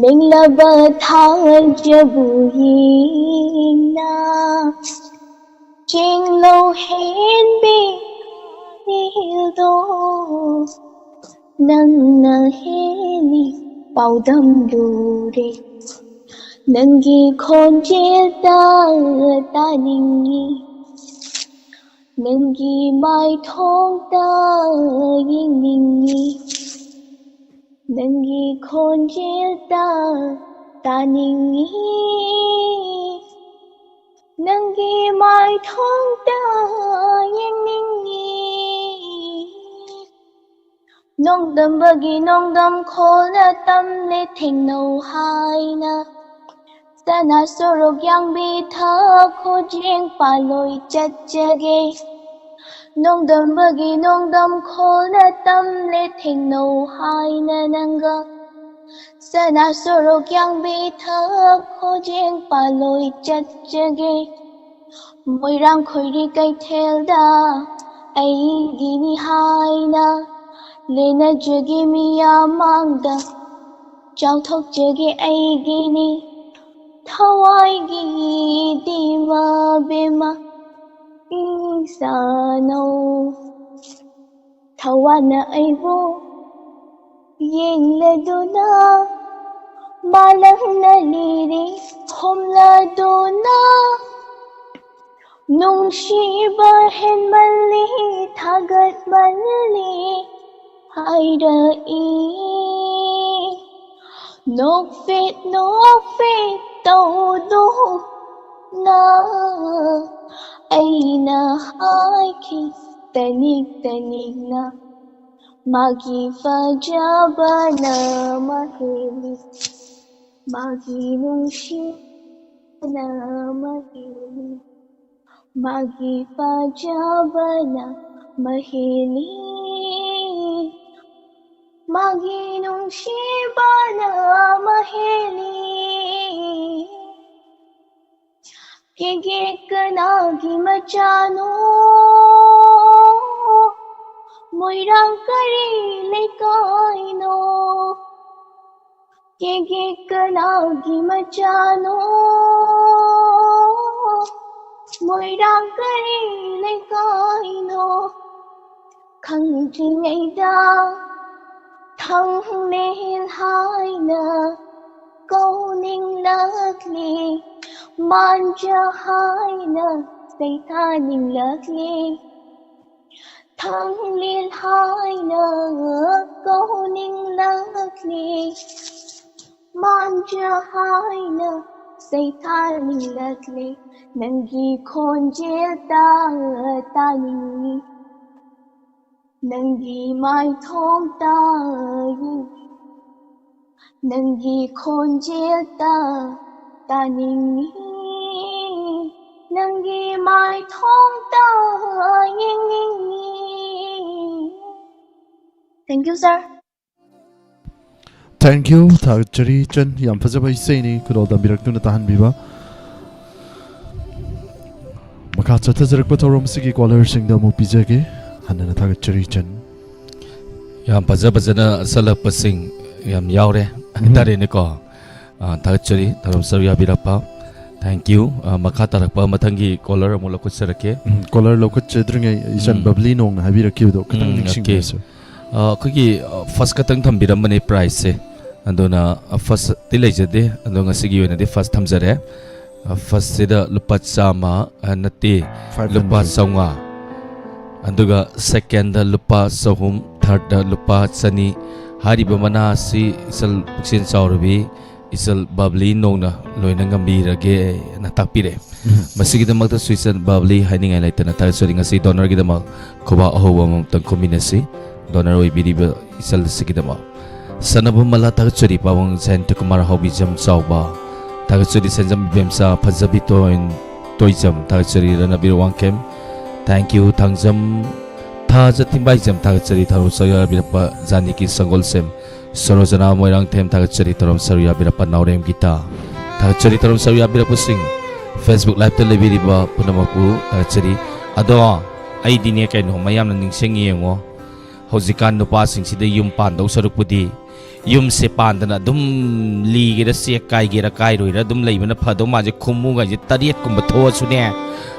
ꯃꯦꯡꯂꯕ ꯊꯥꯖꯕꯨ ꯌꯦꯡꯅ ꯆꯦꯡꯂꯧ ꯍꯦꯟꯕꯤ ꯅꯤꯜꯗꯣ ꯅꯪꯅ ꯍꯦꯟꯅꯤ ꯄꯥꯎꯗꯝꯂꯨꯔꯦ ꯅꯪꯒꯤ ꯈꯣꯟꯖꯦꯜꯗ ꯇꯥꯅꯤꯡꯉꯤ ꯅꯪꯒꯤ ꯃꯥꯏꯊꯣꯡꯗ ꯌꯦꯡꯅꯤꯡꯉꯤ ꯅꯪꯒꯤ ꯈꯣꯟꯖꯦꯜꯗ ꯇꯥꯅꯤꯡꯉꯤ Nangi mai thong ta yang ning ni Nong dam bagi nong dam khol na tam le thing no hai na Sana sorok yang bi tha kho jeng pa loi chat jage Nong dam bagi nong dam khol na tam le thing no hai na nanga Sana sorok yang bi tha kho jeng pa loi chat jage Moi rang khoi ri kai thel da ai gi ni hai na Lena jage mi ya mang da Chao thok jage ai gi ni Thawai gi di ma be ma Isa no Thawana ai wo Yeng le do na Malang na liri Hom la do na Nung shiba hen mali Thagat mali Hai da i Nok fit tàu đô na Ai na hai khi tanik na Magi fajaba na mahili Magi nung shi na mahili Magi fajaba na mahili Magi nung shi ba na mahili Gege kanagi machano Moirang kari lekaino Gege kanagi machano Moirang kari lekaino Khang jing ai da Thang lên hai na Câu ninh lạc li Man cha hai na Say tha ninh lạc li Thang lên hai na Câu ninh lạc li Man cha hai na Say tha ninh lạc li Nangi khôn jel ta ninh li Nangi mai thong ta Nangi khôn jel ta ning Nangi mai thong ta ning Thank you sir. Thank you Thagchari Chan yam fazaba iseni kudol dambirak tuna tahan biba Makha chathajarak pathorom sigi caller singda mu pijage Hanana Thagchari Chan Yam pazabazana salak pasing yam yaure Tare ne ko Thagchari Tharom Sarya Birapa Thank you Makha tarakpa mathangi caller amula kutsarake caller lokut chedringai isan babli nong na habirakki do katang ningsing okay. Kagi first katang thambiramani price se andona first tilai jade andonga sigi wena de first thamjare first sida lupa chama nati lupa saunga anduga second da lupa sahum third da lupa chani hariba mana si isal puksin chaurbi isal babli nongna loina ngambi rage na takpire masigi da magta suisan babli haningai laitana tar soringa si donor gi da mag khoba ahowa mom tang kombinasi donor oi biriba isal sigidama sanabu mala Thagchari pawang Santa Kumar Hobby Jam Chauba Thagchari Senjam Bemsa Phajabito in Toijam Thagchari Ranabir Wangkem Thank you Thangjam Tha Jatimbai Jam Thagchari Tharu Sarya Birapa Janiki Sangol Sem Sorojana Moirang Them Thagchari Tharom Sarya Birapa Naurem Gita Thagchari Tharom Sarya Birapa Sing Facebook Live Telebiriba Punamapu Thagchari Ado ai dine kaino mayam na ningsingi yengo Hauzikan nupasing sida yum pandau sarukpudi yum se pandana dum ligira se kai gira kai roira dum leibana phado maje khummu ga je tariet kumba tho sune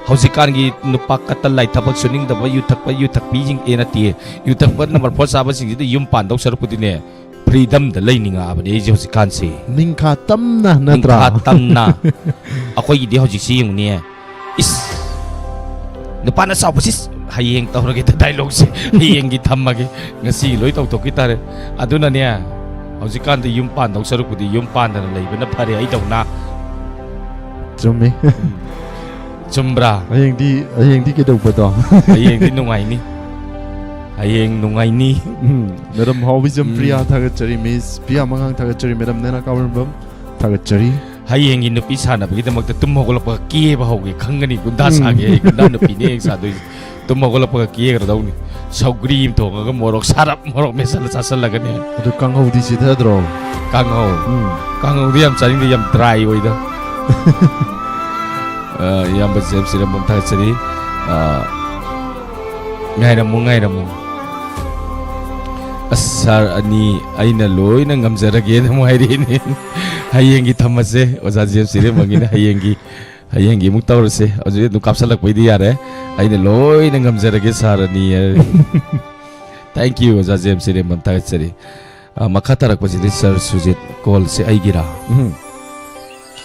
Hauzikan gi nupa katal lai thabak suning da yu thak pi jing ena ti yu thak pa number 4 saba sing sida yum pandau sarukpudi ne freedom da leininga abane je Hauzikan se Ningkha tamna natra ningkha tamna akoi di hauzik si yung ne is nupa na sa posis hayeng tawra kita dialogue se hayeng gi thammage ngasi loi taw tok kitare aduna ne hauzikan de yum pan daw saruk di yum pan da leibana phare ai dawna Chumi Chumbra. Ayeng di kedaupato. Hayeng di nungai ni. Hayeng nungai ni. Madam Hovism Priya Thagachari Miss Priya Mangang Thagachari Madam Nena Kawarambam Thagachari. Hayeng in the Pisana, Vitamaka Tumogolapa Kiev Hogi, Kangani, Gundasage, Gundan Pinex, Tumogolapa Kiev, so green to Morok Sarap, Morok Messal Sasalagani. The Kango di Citadro. Kango, the Yam Sari, the Yam dry with the Yam Bazem Siramum Tatsari, Nairamu. Asar ani aina loy na ngamzarage na mo hayrin hayengi thamase ozajem sire mangina hayengi muktawrse oje nu kapsalak pwede yare aina loy na ngamzarage sar ani thank you ozajem sire mamta sire makatarak pasi sir sujit call se aigira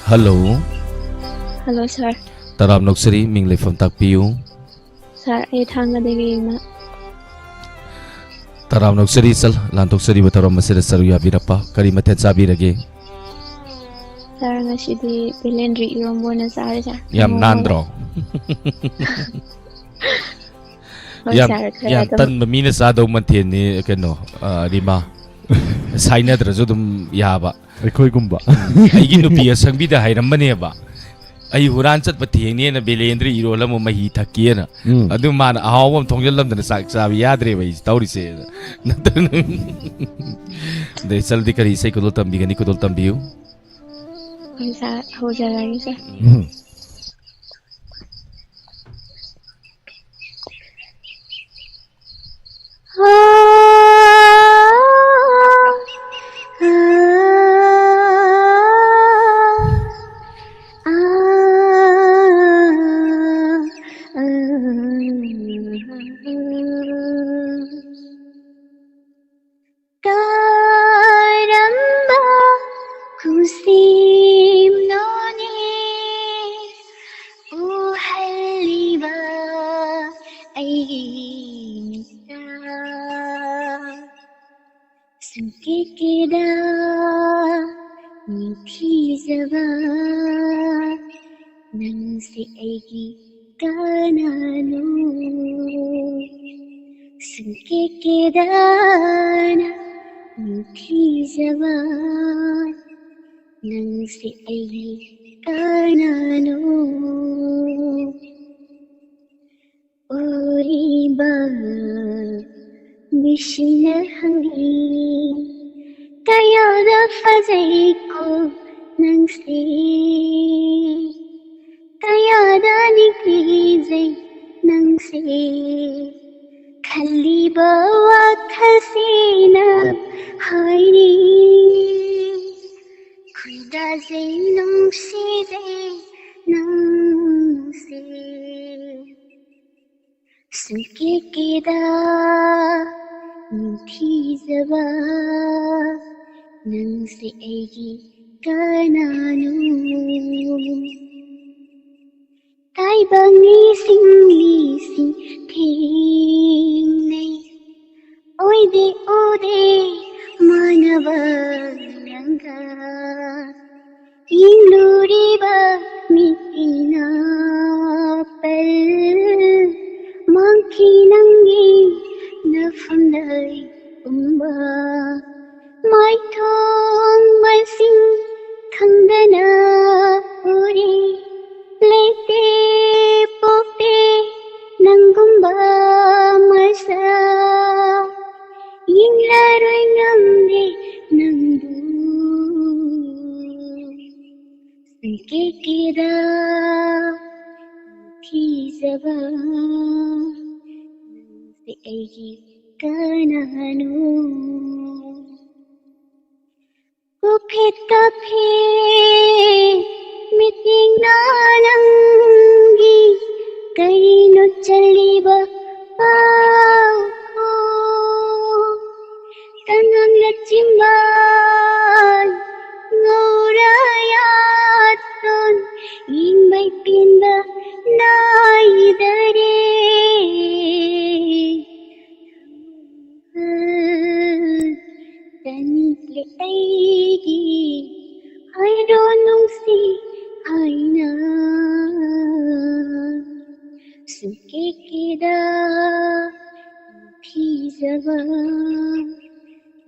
hello sir. taram noksari mingle phone tak piu Sir, ay thanga degi na. Taram noksari sal lantok sari bataram masira saruya birapa kari mathen sabirage Sir, ngashidi Pilendri irombo na sir. yam nandro yam tan mamina sadaw manthen ni kano rima saina drajo dum yaba Aikoi gumba. aigi nupi asangbi da hairamane ba ai huran chat patheng ne Belendri irola mo mahi thakena adu man ahawam thongjalam dana sak sabi yadre bai tauri se de saldi kari sai kodol tambi gani kodol tambiu Sir, ho jara sir. aina suke kida thizaba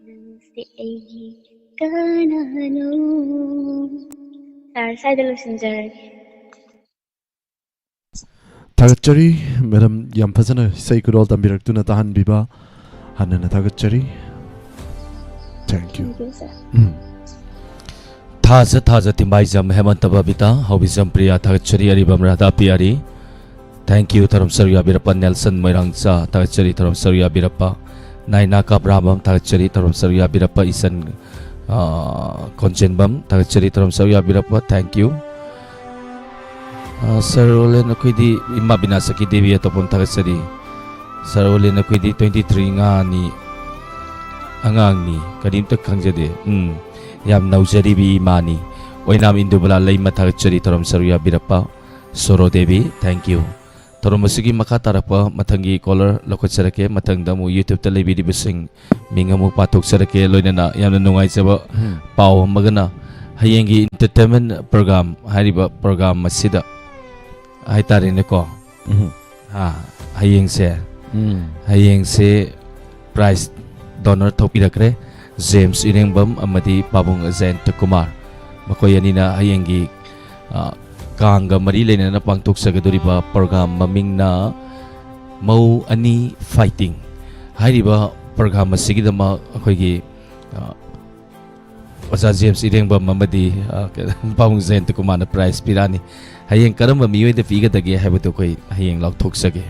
nangse aigi kanano sar sai dalo sinjarage Tagachari madam yam fazana sai kurol tambiraktu na tahan biba hanana tagachari. Thank you. Thaza thaza timbaizam hemanta babita hobizam priya thagachari aribam radha piari. Thank you Tharam Sarya Birappa Nelson Moirangcha thagachari Tharam Sarya Birappa Naina Kabraham thagachari Tharam Sarya Birappa Isan Konjenbam thagachari Tharam Sarya Birappa. Thank you. Sir Olen akoidi imma binasaki devi atopon thagachari. Sir Olen akoidi 23 nga ni angang ni kadimta khangjade yam naujari bi mani oinam indubala leima thagachari Tharam Sarya Birappa Soro Devi. Thank you. Tharam masigi makha tarapa mathangi caller lokacharake mathangda mu YouTube ta lebi dibasing mingamu patok sarake loinana yamna nungai chaba pau magana hayengi entertainment program hariba program masida haitari ne ko ha hayeng se prize donor thopirakre James Irengbam amadi Pabung Azent Kumar makoyanina hayengi Kanga mari leina pangtuk sagaduriba program maming na mau ani fighting hariba program asigidama akoigi Osa James Irengbam mamadi Pabung Azent Kumar na prize pirani hayeng karamba miyoy da figa dagi haibatu koi hayeng lok thok sage.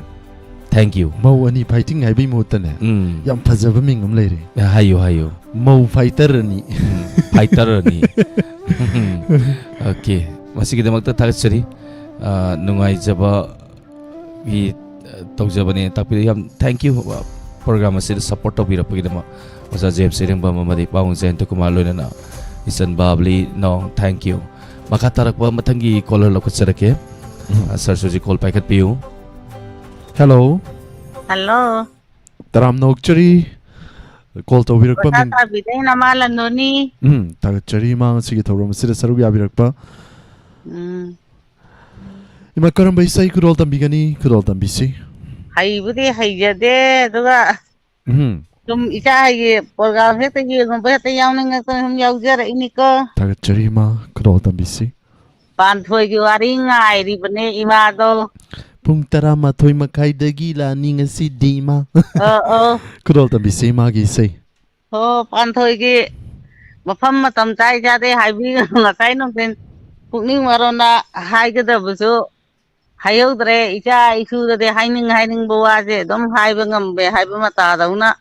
Thank you. Mau ani fighting hai bi mutane yam fazaba mingam leire hayo mau fighter ni Okay masigidamagta thagachari nungai jaba gi tawjabane takpi yam. Thank you program asida support tawbirapagidama Osa James Irengbam amadi Pabung Azent Kumar loinana Isan Babli no. Thank you. Makatarakpa mathangi caller lokacharake Sir Suji call paikat piu. Hello Hello. Taram nokchari call tawbirakpa Kota ming tabidai namalan noni. tagachari ma sigi thoram sida saru yabirakpa ima karamba isai kurol tambigani kurol tambisi Haibudi haijade duga tum isa haye program hekta ye ngomba hekta yawning ngakta hum yawjara ini ko tagachari ma kurol tambisi panthoi gi wari ngai ri bane ima do pung tara makai lani ngasi dima oh kurol tambisi ma gi isai ho panthoi gi mafam matam chai jade haibi ngasai nong ten pukning marona haigadabusu hayodre isa isu de haining bawa je dom haiba ngambe haiba mata dauna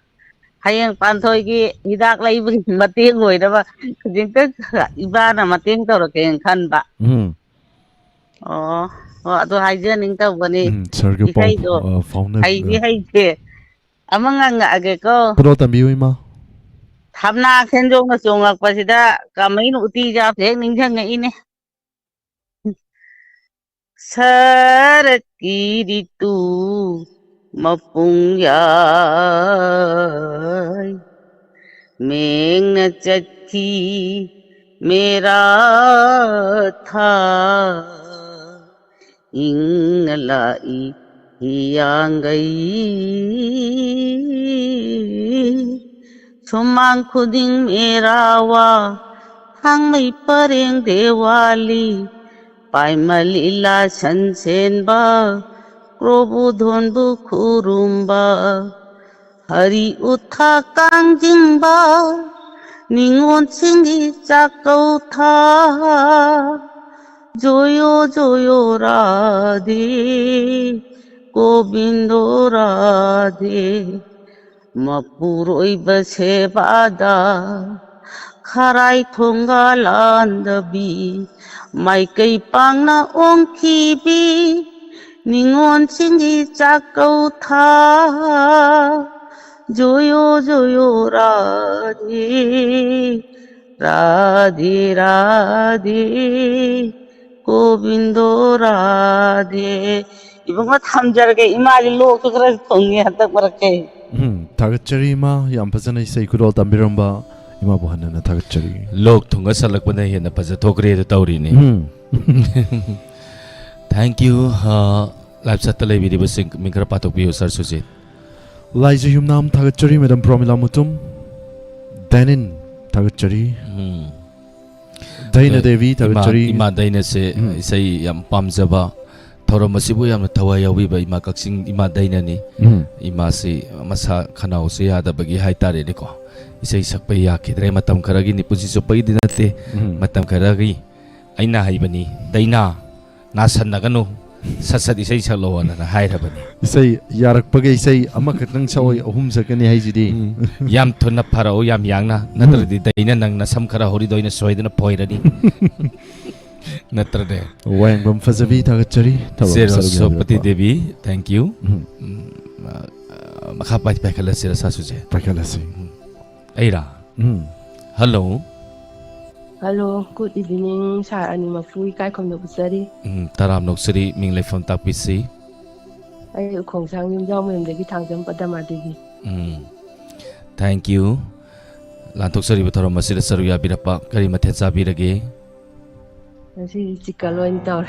hayeng panthoi gi hidak laibu mateng goidaba jingta ibana mateng torake khanba oh ado haije ning ta bani sarga pau fauna haije amanga age ko kurol tambiwi ma thamna khenjong na chongak pasida kamai nu ti ja thek ning jang ine Sarakiritu mapung yai mengna chachi mera tha ingalai hiyangai sumang khuding merawa hang mai pareng dewali Paimalila sansenba Krobudhonbu khurumba Hari utha kangjingba Ningon singi chakau tha Joyo radhe Gobindo radhe Mapuroi base bada Kharai thonga landabi Maikai pangna ongki bi ningon singi chakau tha joyo radhe radhe gobindo radhe ibang thamjarage imali lok kra thongi hatak marake tagachari ma yam fazana isai kurol tambiramba ima bohanana tagachari lok thunga salak bana hena paja thokre da tawri ni Thank you. Live chat ta lebi sing mingkara patok biyo Sir Sujit. Laiju Yumnam Tagachari, Madam Promila Mutum, Dainin Tagachari, Daina Devi Tagachari. Ima Daina se isai yam pamjaba thorom masibu yam thawai yawi ba ima kaksing ima Daina ni. Ima se masa khanau se yada bagi haitare ni ko. Isai sakpa ya kidre matam karagi ni pusi so pai dinate matam karagi aina haibani Daina nasan nagano sasat isai saklo na hairabani. Isai yarak pagai isai amakatang sawai ahum sakani haijidi. Yam thonna pharao yam yangna natradi Daina nang nasam khara hori doina soidana poirani. Natrade. Wang bam fazavi Tagachari. Zero Sopati Devi, thank you. Makapat pa kala sila sa suje. Pakalasi. Aira. Hello. Hello, good evening. Sa ani mafui kai kom no busari. Taram nok siri ming le phone tak pisi. Ai khong sang yum jaw mem de ki thang jam padama de gi. Thank you. Lantok siri bataram masira saruya birapa kari mathetsa birage. Nasi chikaloin tor.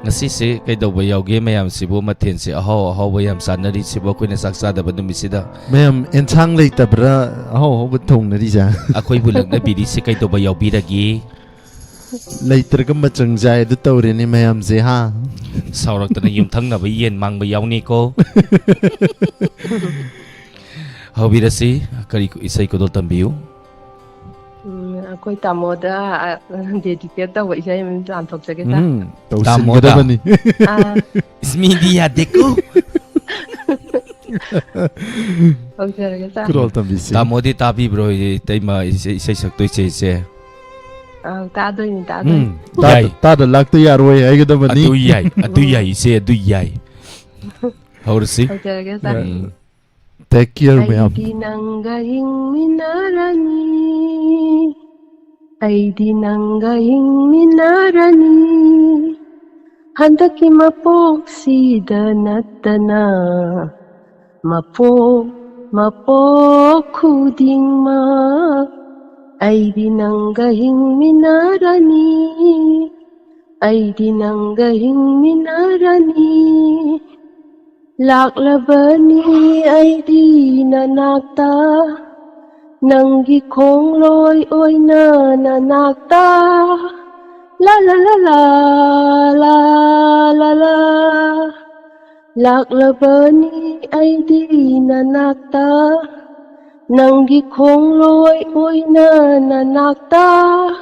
Ngasi se kay daw ba yaw ge mayam sibo mathen se ahaw bayam sanari sibo ko na saksa da badum bisida. Mayam enchang lei tabra aho butong na dija. Akoy bulag na bidi se kay daw ba yaw birage. Lei tergam bachang jai du tawre ni mayam se ha. Saurak ta na yum thang na ba yen mang ba yaw ni ko. How birasi kari ko isay ko dol tambiu. Akoi tamoda dedicate da wai sai mem tan thok jage ta. Tamoda. Ismi dia deko. Ok jage ta. Kurol tambisi. Tamodi tabi bro taima isay saktoi se. Ta doi ni ta doi. Ta da lak to yaroi ai ga da bani. Atu yai se adu yai. Haursi. Ok jage ta. Take care mayam. Ay dinanggahing minarani. Ay dinanggahing minarani. Handaki mapok si danatana. Mapok kuding ma. Ay dinanggahing minarani. Ay dinanggahing minarani. Laklabani ay di nanakta. Nanggi kong loy oy na nanakta. La la la la la la la. Laklabani ay di nanakta. Nanggi kong loy oy na nanakta.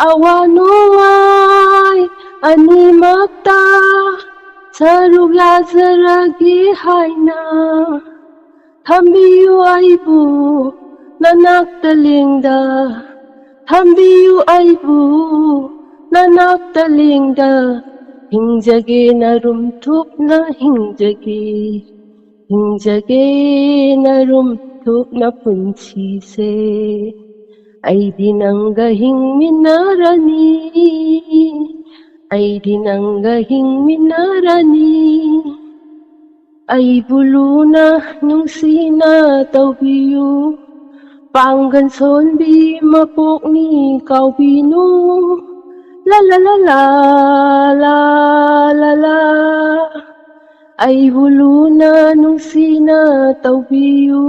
Awanungay animakta. Sarugya zaragi haina. Thambiyu aibu nanaktalingda. Thambiyu aibu nanaktalingda. Hingjage narumtup na hingjage. Hingjage narumtup na punchi se. Ay dinanggahing minarani. Ay dinanggahing minarani. Ay buluna nung sinatawbiyo. Pangganson bi mapok ni kaubino. La la la la la la la. Ay buluna nung sinatawbiyo.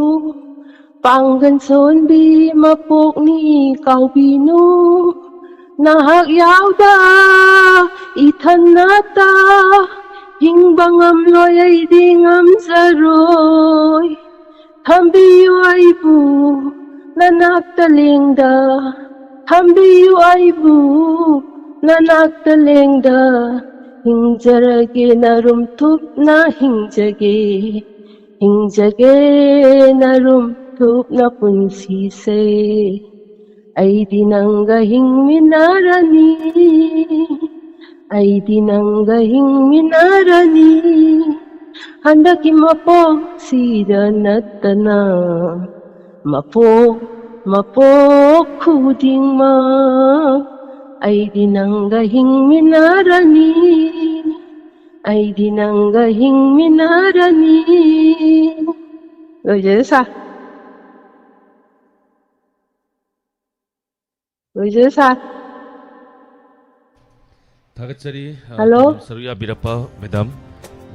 Pangganson bi mapok ni kaubino. Nahak yauda itanata. Hingbangam loy ay dingam saroy. Thambiyu aibu nanaktalingda. Thambiyu aibu nanaktalingda. Hingjage narumtup na hingjage. Hingjage narumtup na punsise. Ay dinanggahing minarani. Ay dinanggahing minarani. Handaki mapo si danatana. Mapo kuding ma. Ay dinanggahing minarani. Ay dinanggahing minarani. Sa. Thagatsari Hello? Saruya Birapa Madam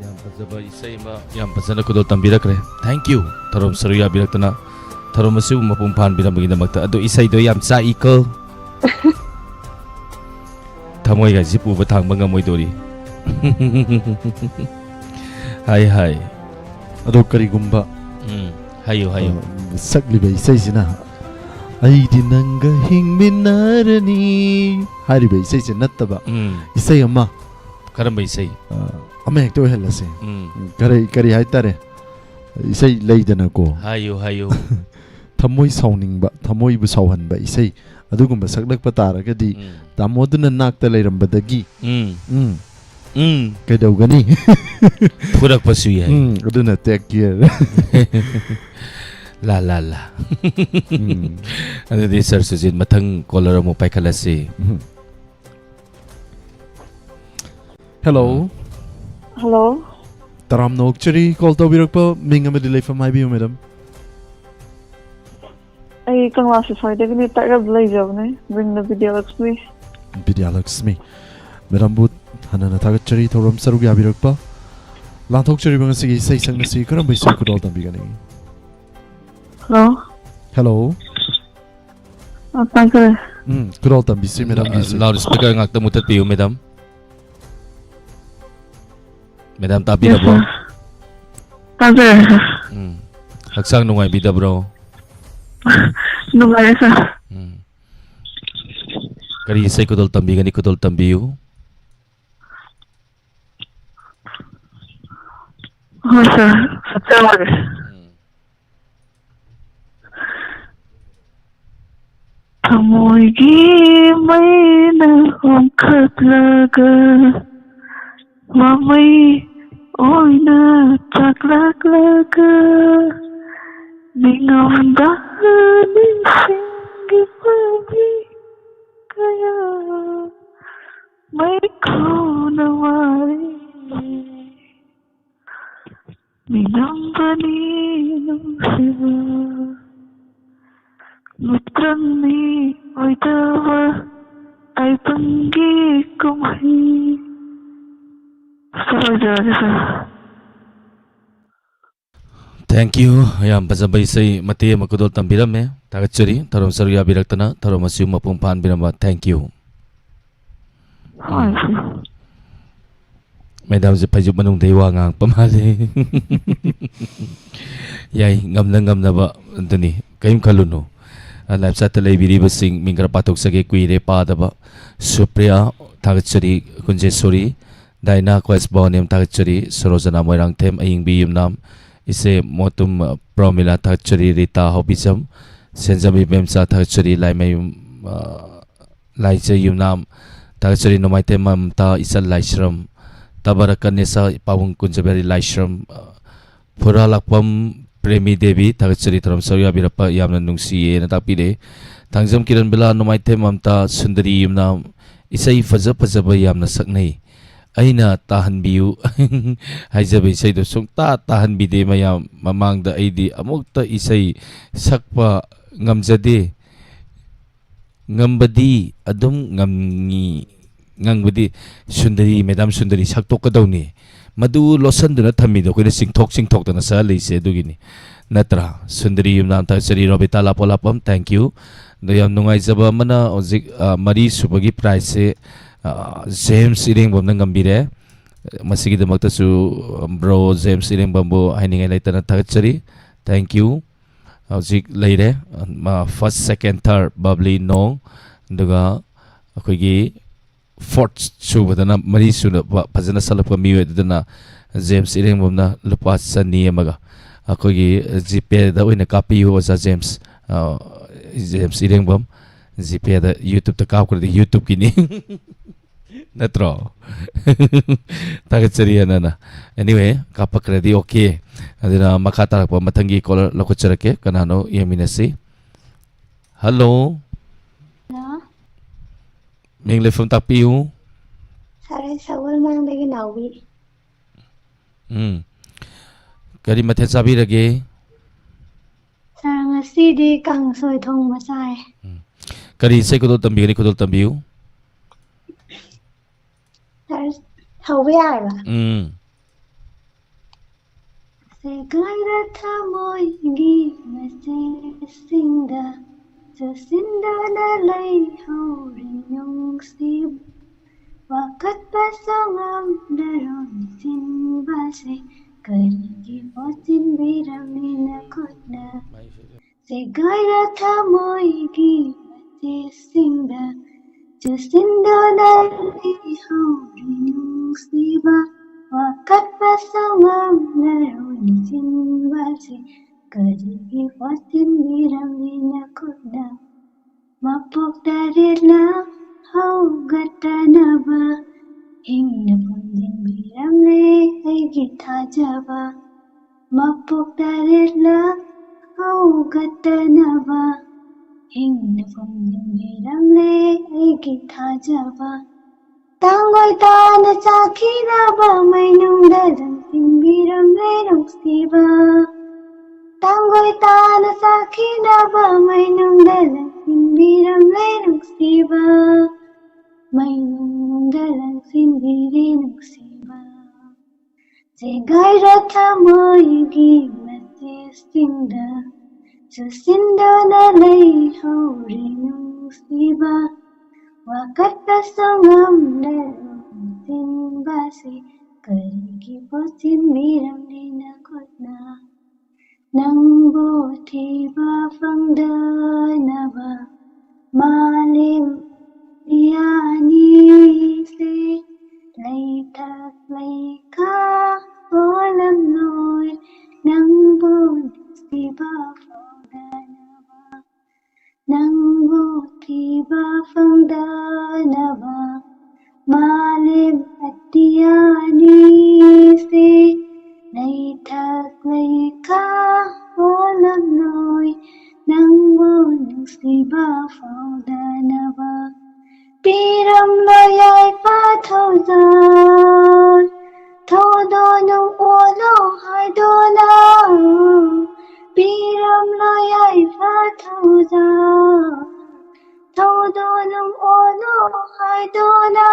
Yam Pazaba Isaima Yam Pazana Kudo Tambirakre. Thank you. Tarom Saruya Biraktana Tarom Masu Mapumpan Biramagina Makta Ado Isai do Yam Sa Iko Tamoy ga Zipu Batang Banga Moidori. Hi. ado karigumba Hayo. sagliba isaisina aidi nanga hingminarani hariba isaisi nattaba isai amma Karamba Isai. ama hekto helase kari haitare isai leidana ko Hayo. thamoi sauningba thamoi bu sauhanba isai adugumba saklakpa taragadi tamoduna nakta leirambadagi kaidawgani Purak pasu yai. aduna take care La. Ano di Sir Sujin matang color mo pa kalasi. hello Hello? taram no actually call to birakpa minga medilay from my view madam Ay, kang lasa sa ito, ganito tayo blaze ne? Bring the video Lakshmi. Vidyalaxmi madam but hanana tagachari thoram sarug yabirakpa lanthokchari bang sige sai sang nasi karam bai sai kudol tambigani Hello? hello Thank you. kudol tambisi madam bisi Loudspeaker ngak tamutat piyo, madam. Madam tapi na bro. Thank you. Hagsang nungay bida bro. Nungay sa. Kari isay kudol tambi gani kudol tambiyo. Sa tawag. Tamoygi may nakongkatlaga Mamay oy na taklaglaga Ningamdahanin singi pagi Kaya may kunawari Minambaninong siwa Mutrani oidawa ay panggi kumahi. Thank you. Ayam pasabay say mati makudol tambiram Tagachari tarom saruya biraktana tarom asyum mapumpan birama. Thank you. Madam si pajub manung dewa ngang pamali. Yay ngam na ba antoni kayum kaluno. Live sa talay biribasing mingra patok sa kuire padaba Supriya Tagachari Kunjesuri Daina Quest Bonim Tagachari Sorozana Moirang Tem Aying Biyum Nam Ise Motum Promila Tagachari Rita Hobisam Senzabi Bemsa Tagachari Laimayum Laisa Yum Nam Tagachari Nomai Temam Ta Isa Laishram Tabarakan Nisa Pawung Kunjabari Laishram Pura Lakpam Premi Devi Tagachari Taram Saruya Birapa Yamna Nungsi Natapide Tangjam Kiran Bila Nomai Temamta Sundari Yumna Isai Fazaba Yamna Saknai Aina Tahan Biu Haizabi Say do Sung Tahan Bide Mayam Mamang da Aidi Amukta Isai Sakpa Ngamzade Ngambadi Adum Ngamni Ngangbadi Sundari Madam Sundari Saktok Kadawni Madu losan duna thamido ko singthok dana sa leise dugini natra sundari yum nam ta sari robita lapolapam thank you doyam nungai jaba mana ojik mari subagi price James iring bom nang gambire masigi damakta su bro James iring bambo hainingai laitana tagachari thank you ojik leire ma first second third bubbly nong duga akoigi fourth subadana mari suna fazana salapka miwedana James Irengbomna lupa sani amaga akogi GP da oina kapiyo sa James Irengbom GP da YouTube ta kapkurde YouTube kini natro tagachari na anyway kapakredi okay adina makata pa matangi ko lokucharake kanano yaminasi hello Mingle from Tapiu. Saray sawal mang lagi nawi. Kari mathen sabi lagi. Sarang ngasi kang soy thong masay. Kari say kudol tambiu ni kudol tambiu. hầu yaira Segara thamoigi mase sinda Sa sinda na lay hauring nung sib Wakat pasangam daron sinbase Karigi potin birami na kutna Segara thamoigi mase sinda Sa sinda na lay hauring nung siba Wakat pasangam daron sinbase Karigi potin birami na kutna Mapok dari lang haugatanaba Hingna punjin biramle aigi thajaba Mapok dari lang haugatanaba Hingna punjin biramle aigi thajaba Tangoi tana sakhinaba mainung dalang simbiramle nungsiba Tangoi tana sakhinaba mainung dalang simbiramle nungsiba Mainung dalang simbiri nungsiba Segai ratha moigi masisinda Susinda na lay hauri nungsiba Wakat pasangam dalang simbasi Karigi posin biramle na kutna Nangbo thiba fangdanaba Malim yani se Lay thak lay ka olam noi Nangbo thiba fangdanaba Nangbo thiba fangdanaba Malim yani se Lay thak lay ka olam noi Nangbo nungsiba fangdanaba Piram loyay pa thozan Thodo nung ulo hay dola Piram loyay pa thozan Thodo nung ulo hay dola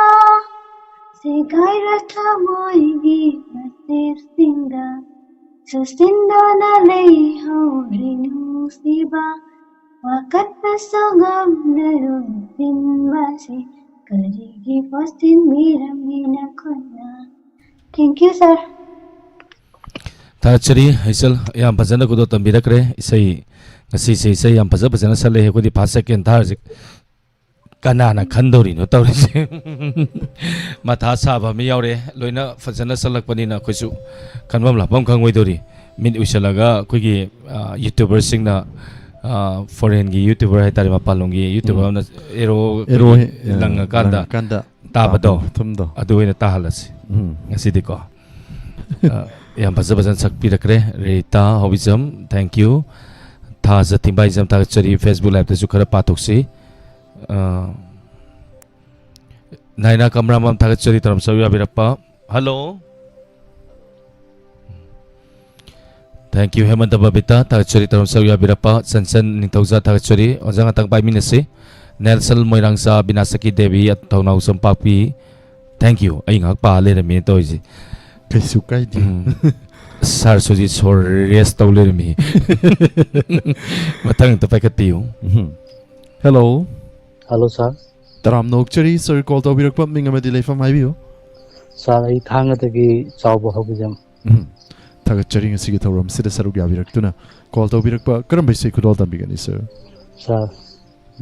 Segai ratha moigi masir sinda Susinda na lay hauri nungsiba Wakat pasangam daron sinbasi Karigi posin birami na kutna Thank you, sir. Tachari Haisal yam fazana kudo tambirakre isai ngasi se isai yam fazana sale he kodi 5 second thar kanana khandori no tawri matha saba mi yaure loina fazana salak panina khoisu kanbam lapam khangoi dori min usalaga kogi youtuber singna foreign gi youtuber hai tari mapalongi youtuber na ero langa kanda tabado thumdo adu ina tahalasi ngasi diko yam bazan sakpirakre rita hobisam thank you tha zatimbai jam ta chari facebook live ta su khara pathoksi naina kamramam ta chari taram sawi abirappa hello thank you hemanta babita ta chari taram sawi abirappa sansan ningthauza ta chari ojang atang bai minase nelson moirangsa binasaki devi at thaunau sampakpi thank you ai ngak pa le mi toiji kaisu kai di sar soji sor rest tawle mi matang ta paikatiu hello hello sir taram nokchari sir call to birakpa minga madi leifam haibiyo sir ai thangadagi chawba hobijam thagachari ngasi gi thoram sida saruk ya biraktuna call to birakpa karam bai sei khudol tambigani sir sir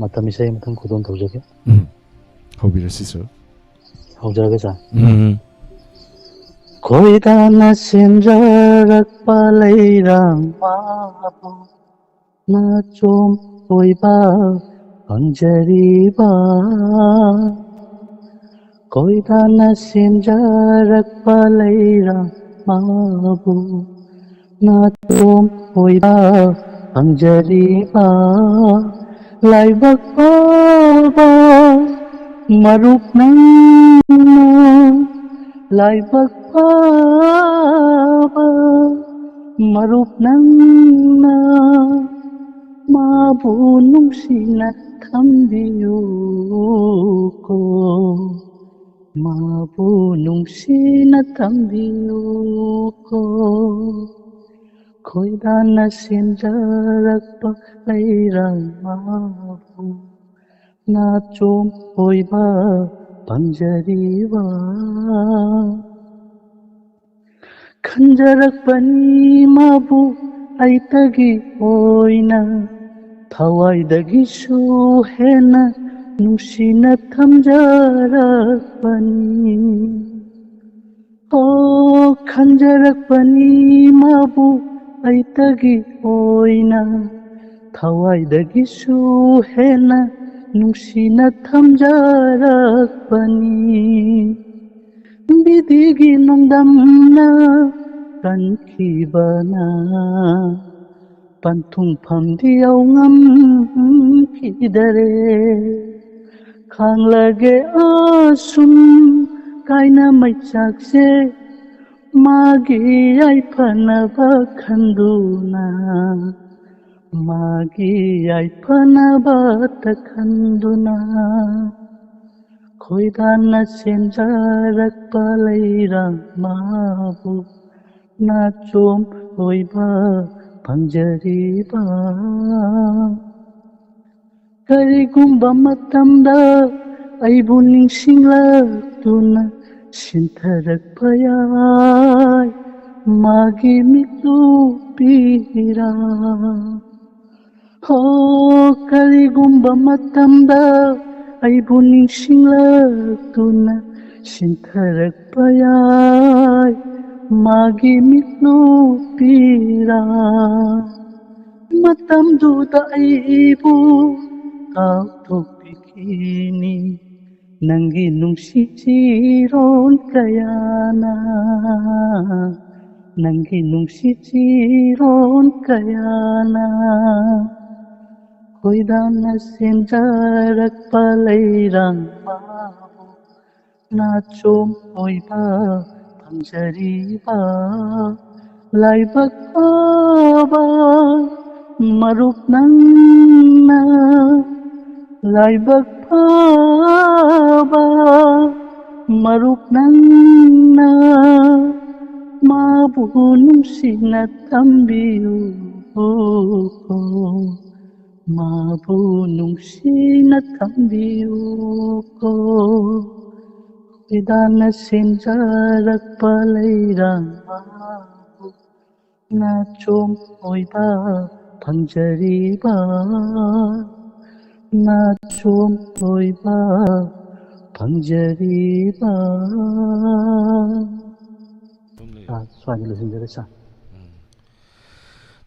matam isai matam khudon thojake hobirasi sir hojage sir Koidana sinjarakpa leirang mabu na chom oiba anjariba Koidana sinjarakpa leirang mabu na chom oiba anjariba laibak paba marup nang laibak paba marup nangna mabu nungsina thambiyu ko mabu nungsina thambiyuko khoidana senjarakpa leirang mabu nachom oiba panjariba khanjarakpani mabu aitagi oina thawaidagisu hena nusina thamjarakpani o khanjarakpani mabu aitagi oina thawaidagisu hena nusina thamjarakpani bidigi nongdamna kankhibana panthung phamdiyaw ngamkhidare khanglage asum kaina maichakse magi aipanaba khanduna magi aipanaba takhanduna khoidana senjarakpa leirang mabu nachom oiba panjariba karigumba matamda aibu ningsinglakuna sintharakpayai magi mitlupira ho karigumba matamda aibu ningsinglakuna sintharakpayai magi mitlupira matamduda aibu kautokbikini nangi nungsichiron kayana nangi nungsichiron kayana khoidana senjarakpa leirang mabu nachom oiba panjariba laibak aba marup nangna laibak aba marup nangna mabu nungsina thambiyu mabu nungsina thambiyu idana senjarakpa leirang mabu nachom oiba panjariba nachom oiba panjariba swagi losinjare sa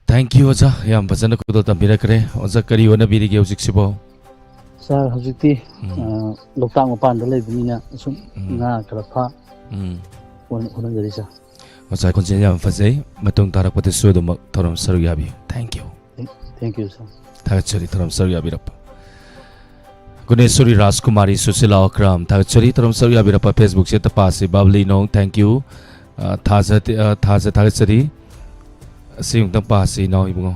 Thank you Oja yam fazana khudol tambirakre Oja kari wana birige hujiksibo sir hojikti loktak mapanda leibnina sum nga karafa honajari sa Oja konjen yam fazai matung tarakpate suedomak thorom saru yabi thank you sir thagachari thorom saru yabirappa Guneshwari Rajkumari Susila Akram thagachari thorom saru yabirappa Facebook se tapasi babli nong thank you thaja thagachari sing tang pasi no ibungo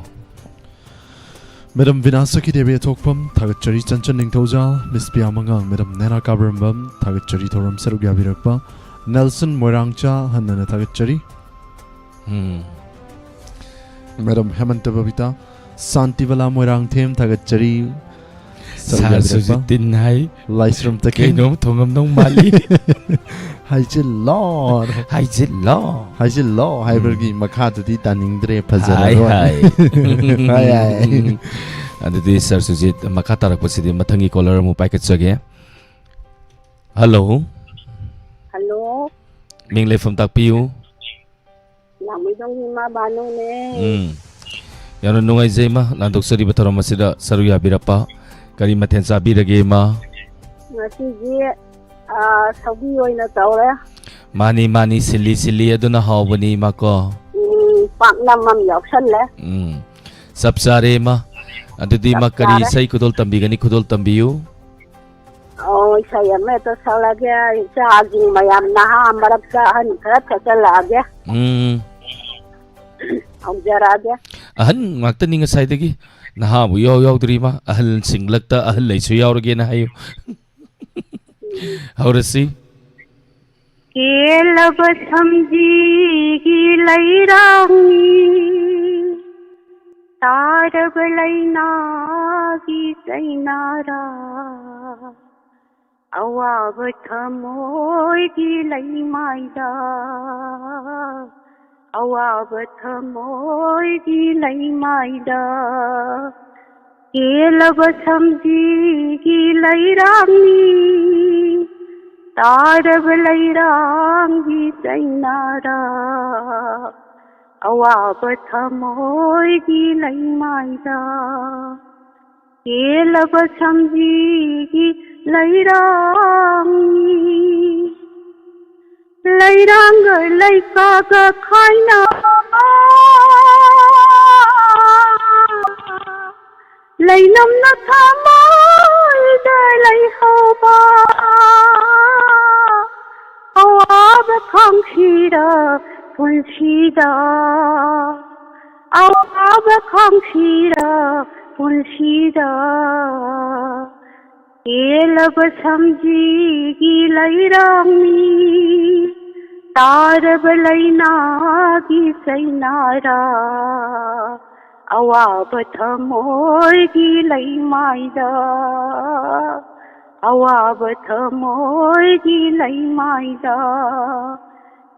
Madam Vinasaki Devi Tokpam Thagachari Chanchan Ningthojal Miss Piamangang Madam Nena Kabrambam Thagachari Thoram Sarugya Birakpa Nelson Moirangcha Hanana Thagachari Madam Hemanta Babita Santivala Moirang Them Thagachari Sarsujitin hai Laisram Takin Kainom thongam nong mali Haijil Lord Haijil law Haijil Law Haibergi Makhatati Taningdre Hai Pazara hai Hai Adudi Sarsujit makatarakpasidi mathangi caller mu paikachage Hello Hello Mingle from takpiu Namidong hima banu ne Yano nungai zema landok sari batharam masida saruya birapa kari mathen sabirage ma ngasi ji sabi oina tawre mani sili aduna hawbani mako paknam mam yauksanle sab sare ma adudi ma kari sai kudol tambigani kudol tambiyu oh saya me to salage charging mayam naha marakka han kharat khalage Aujaraga ahan ngakta ninga saidagi naha bu yaw drima ahal singlakta ahal leisu yawrage na hayo haurasi केलब समझीगी लैरांगी तारब लैनागी सैनारा अवाब थमोगी लैमाइदा अवाब थमोगी लैमाइदा केलब समझीगी लैरांगी तारब लैरांगी सैनारा अवाब थमोगी लैमाइदा केलब समझीगी लैरांगी लैरांग लैकाग खाइना लैनम न थमाइदा लैहौबा अवाब खांखिरा पुलसिदा अवाब खांखिरा पुलसिदा केलब समझीगी लैरांगी तारब लैनागी सैनारा अवाब थमोगी लैमाइदा अवाब थमोगी लैमाइदा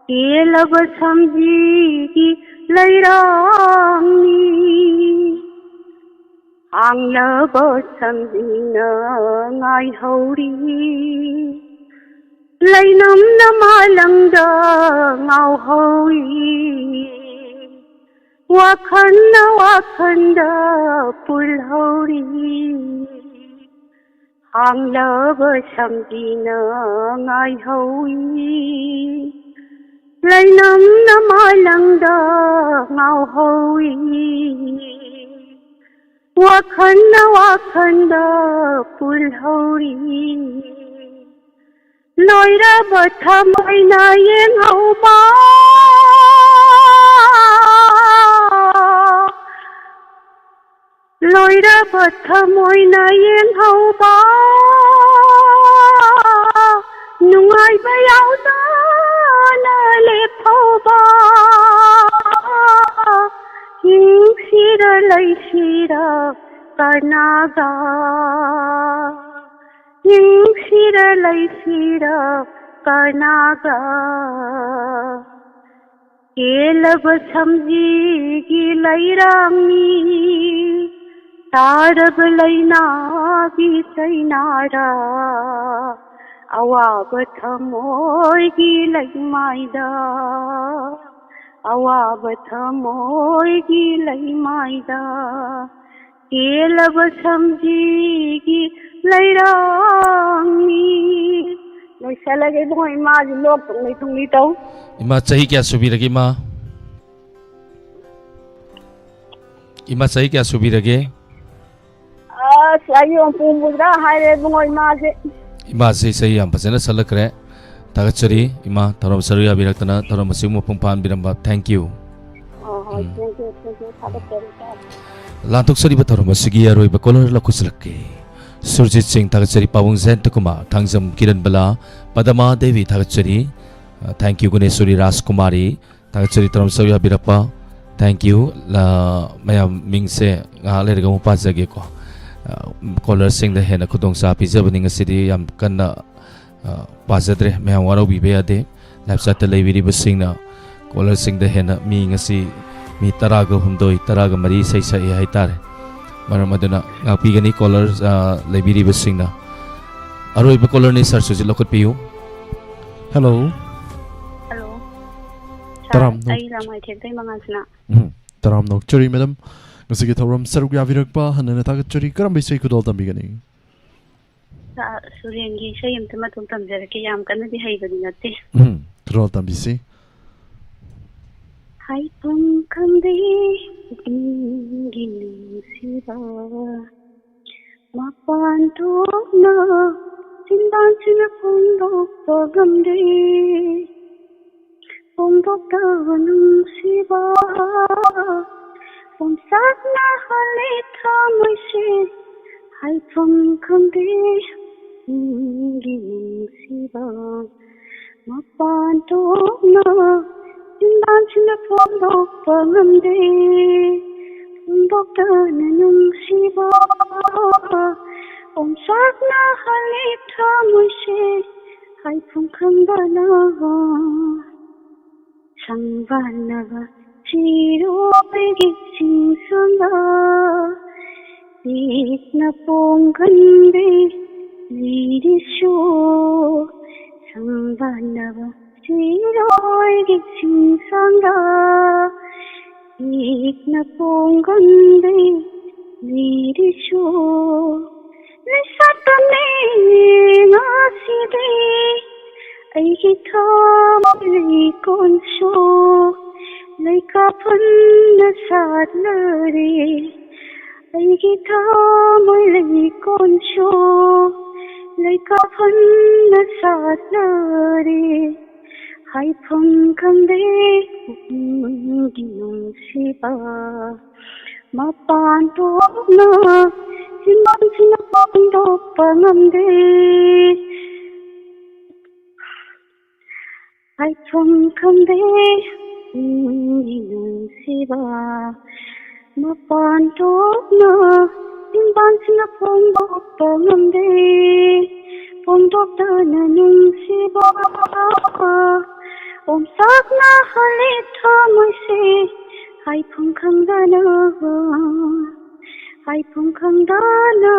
केलब समझीगी लैरांगी आंलब समझिनो ngaihori लैनम न मालंग ngauhori वाखन पुलहौरी आंलब समझिनो ngaihori लैनम न मालंग ngauhori वाखन पुलहौरी लोइरब थमैना येंहौबा लोइरब थमैना येंहौबा नुंगाइबा यावना लेफौबा हिंसिरा लैसिरा कनागा हिंसिरा लैसिरा कनागा केलब समझीगी लैरांगी तारब लैनागी सैनारा अवाब थमोगी लैमाइदा अवाब थमोगी लैमाइदा केलब समझीगी लैरांगी लोइसलगे बुंगो इमा लोक थुंगली तौ इमा चाही क्या सुबीरगे इमा चाही क्या सुबीरगे अयो पुंबुद्रा हायरे बुंगो इमा से सही हम फजन सलक्रे तागचरी इमा थरम सरुया बिरक्तना थरम मसिम मपुंपान बिरंबा थैंक यू लांथोक सरीब थरम मसिगी अरोइब कोलर लखुसलके सुरजीत सिंह तागचरी पावुंग जैन कुमार थांगजम किरण बला पदमा देवी तागचरी थैंक यू गुनेश्वरी राजकुमारी तागचरी थरम सरुया बिरप्पा थैंक यू मया मिंग से लेरगा मुपा जगे को कॉलर सिंह द हेना खुदोंग सा पिजबनि ngasi yam kanna pazadre ma'am वारौबीबे यादे लाइफसाइट लेबिरिब सिंगना कॉलर सिंह द हेना मी ngasi मी तराग हुमदोई तराग मरी सै सै हाइतारे मरम अदुना गापीगनी कॉलर लेबिरिब सिंगना अरोइब कॉलर नि सर सुजि लखत पियु हेलो हेलो तराम आई रामाय थेदै मंगासना तराम नोक्चरी madam ngasi thauram saruk yavirakpa hanana thagachari karam bisai kudol tambigani सुरेंगी इसे यमतमा तुम तमजरके याम कन्न दी हैबदि नते kudol tambisi hi पंखंदे गिंगिनु सिबा मापान तोना सिंदान Cina पोंदो तवनु सिबा Pomsakna halita moise hai phang khande ginung siba mapaan thokna tindansina phongdokpa ngamde phongdoktana nungsiba omsakna halit thamoise haifung khambana sangbanaba chirobegi singsanga ikna pongkanbe lirisho sangbanaba chirobegi singsanga ikna pongkanbe lirisho nisatane ngaside aigi thamai konsho laika phunna satlare aigi thamai lai konsho laika phunna satlare haifam kamde ginung siba mapan tokna simang sinapang dokpa ngamde haifam kamde ginung siba mapan tokna simang sinapang dokpa ngamde pongdoktana nungsiba omsakna halit thamoise haifam khambana haifam khambana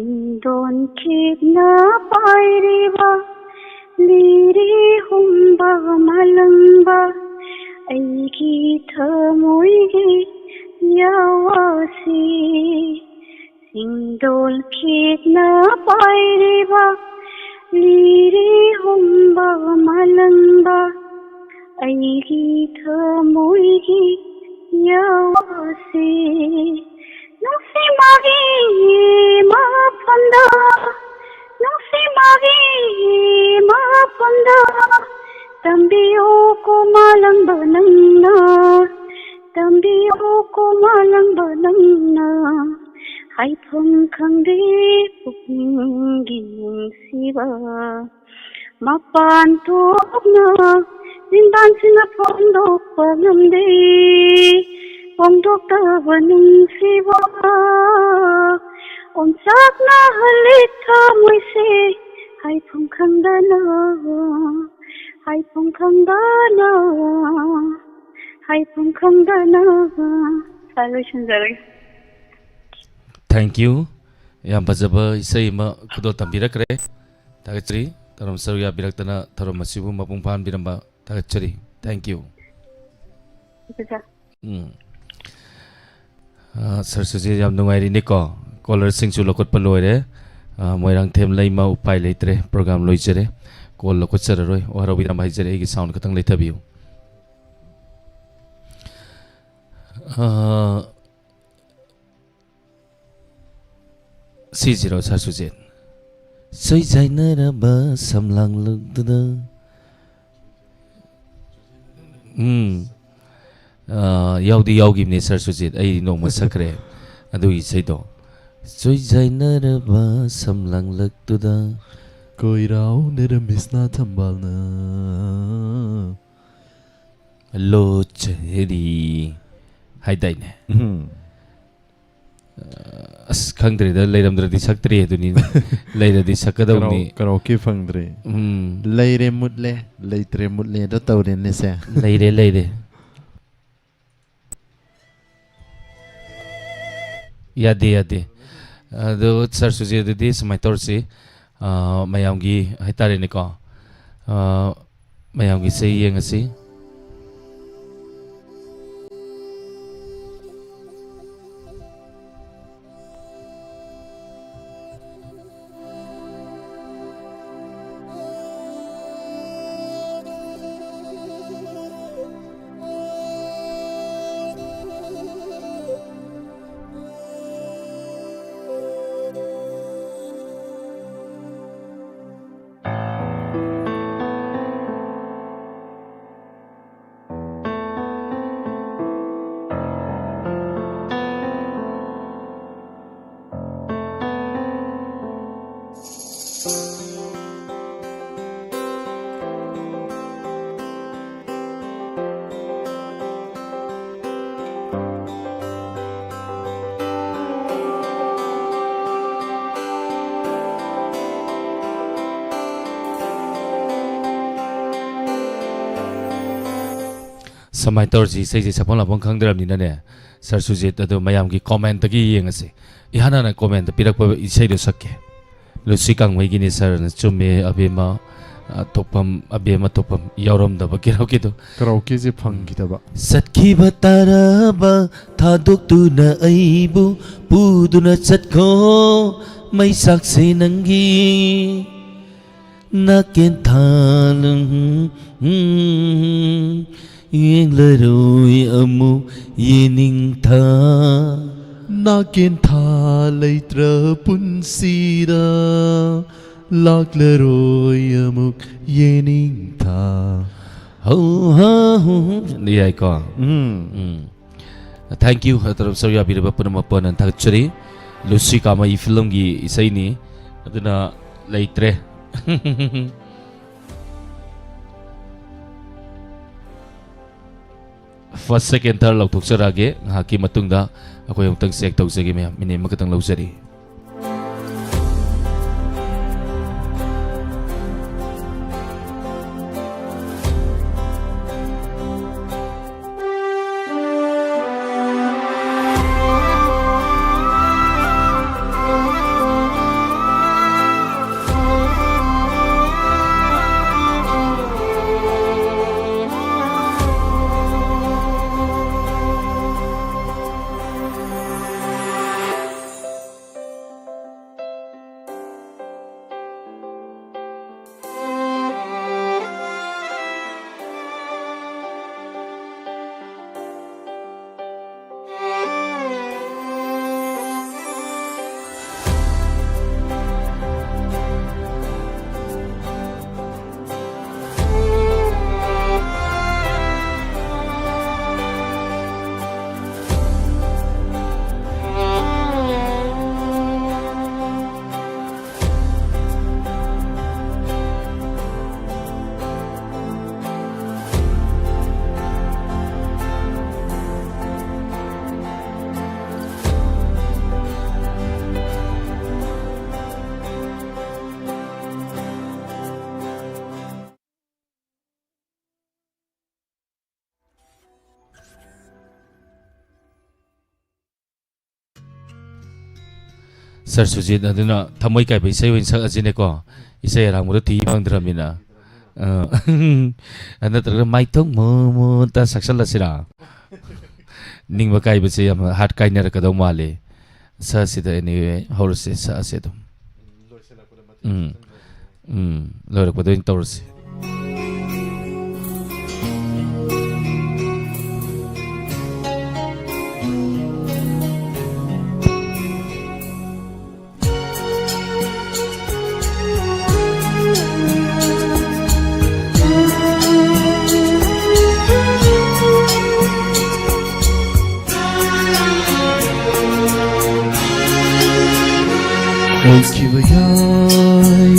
indon khipna pairiba liri humba malamba aigi thamoigi yawasi indol khipna pairiba liri humba malamba aigi thamoigi yawasi nusimagi mapanda nusimagi mapanda tambiyo ko malamba nangna tambiyo ko malamba nangna haifam khangde pukningi nungsiba mapan tokna tindansina phongdokpa ngamde phongdoktaba nungsiba omsakna halit thamoise haifam khambana haifam khambana haifam khambana solution jare Thank you. Yam fazaba isai ma khudol tambirakre. Tagachri taram saruya biraktana taram masibu mapung phan biramba tagachri. Thank you. Sarsuji yam nungai ni ko caller sing chu lokot paloire moirang them lai ma upai leitre program loichere call lokot chararoi oro biram hai jere gi sound katang leithabiu C0 Sarsuji Soi jainara ba samlang lugda yaudi yaugi ne Sarsuji ai no masakre adu isai do Soi jainara ba samlang lugda koirau nera misna thambalna lo cheri haidai ne as khangdre da leiramdra di saktre duni leiradi sakadawni karaoke fangdre leire mutle leitre mutle da tawre ne se leire yade ado Sarsuji di samai torsi mayamgi haitare ne ko mayamgi sei yengasi समाय तौरसी सही सफल लाभों खंगदरबनिना ने sir सुजित अदो मयाम की comment तकी येंगसे इहाना ना comment पिरक प इसे दो सके लुसी कांगमई गिनी सर चुमे अबेमा तोपम अबेमा तोपम यौरम दब किराव किदो कराओके जे फंगिदबा सत्खिबा ताराबा थादोक्तुना अइबु पुदुना चटखो मैसाक्से नंगी नाकेन थालुं येंगलरोय अमु येनिंगथा नाकेन था लैत्र पुन्सीरा लाक्लरोय अमुक येनिंग था हो हा हो नि आई को थैंक यू तरफ सरिया बिरबा पुनमपन थागचरी लुसी कामा ई फिल्म की इसैनी अदुना लैत्रे फर्स्ट सेकेंड थर्ड लौथोक्चरागे हाकी मतुंगदा अखोय अमतंग चेक तौजगे मैम मिनिट मकतंग लौजरी सर सुजित अदुना थमोय काय बैसै होइन sak ajine ko isai rangmu thi bangdramina anatra maithong mo ta saksal lasira ningba kai bese am hat kai nar kadau male sa sida anyway horse sa asedum lorak padoin tawrsi Oikibayay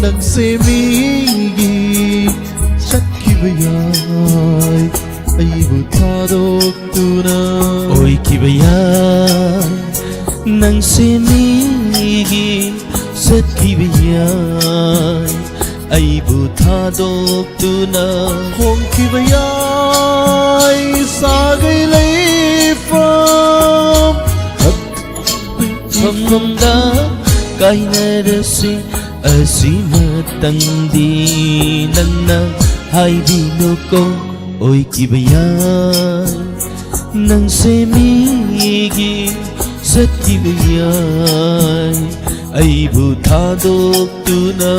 nang semigi Chakkibayay aibu tadok tuna Oikibayay nang semigi Satkibayay aibu tadok tuna Hongkibayay sagay leifam Samnamda kainarasi asimatangdi nanna haibino ko oikibayay nang semigi satkibayay aibu thadok tuna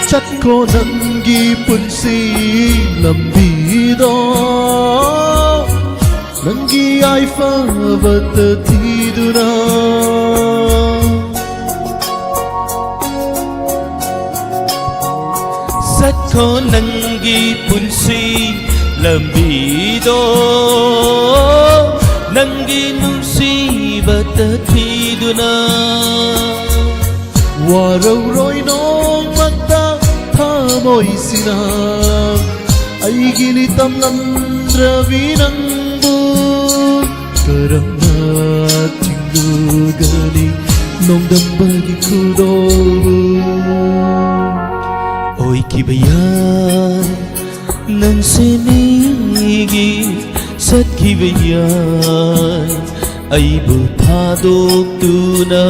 Chatko nangi punsi lambido Nangi ai favat thiduna Satko nangi Nangi punsi lambido Nangi nungsi batathiduna Warau roi nong magda thamoi sina Aigi ni tamlamdravi nangbu Karamna tingugani nongdam bagi kudobu Oi kibayan nang sinigi sat kibayan ay butadok tuna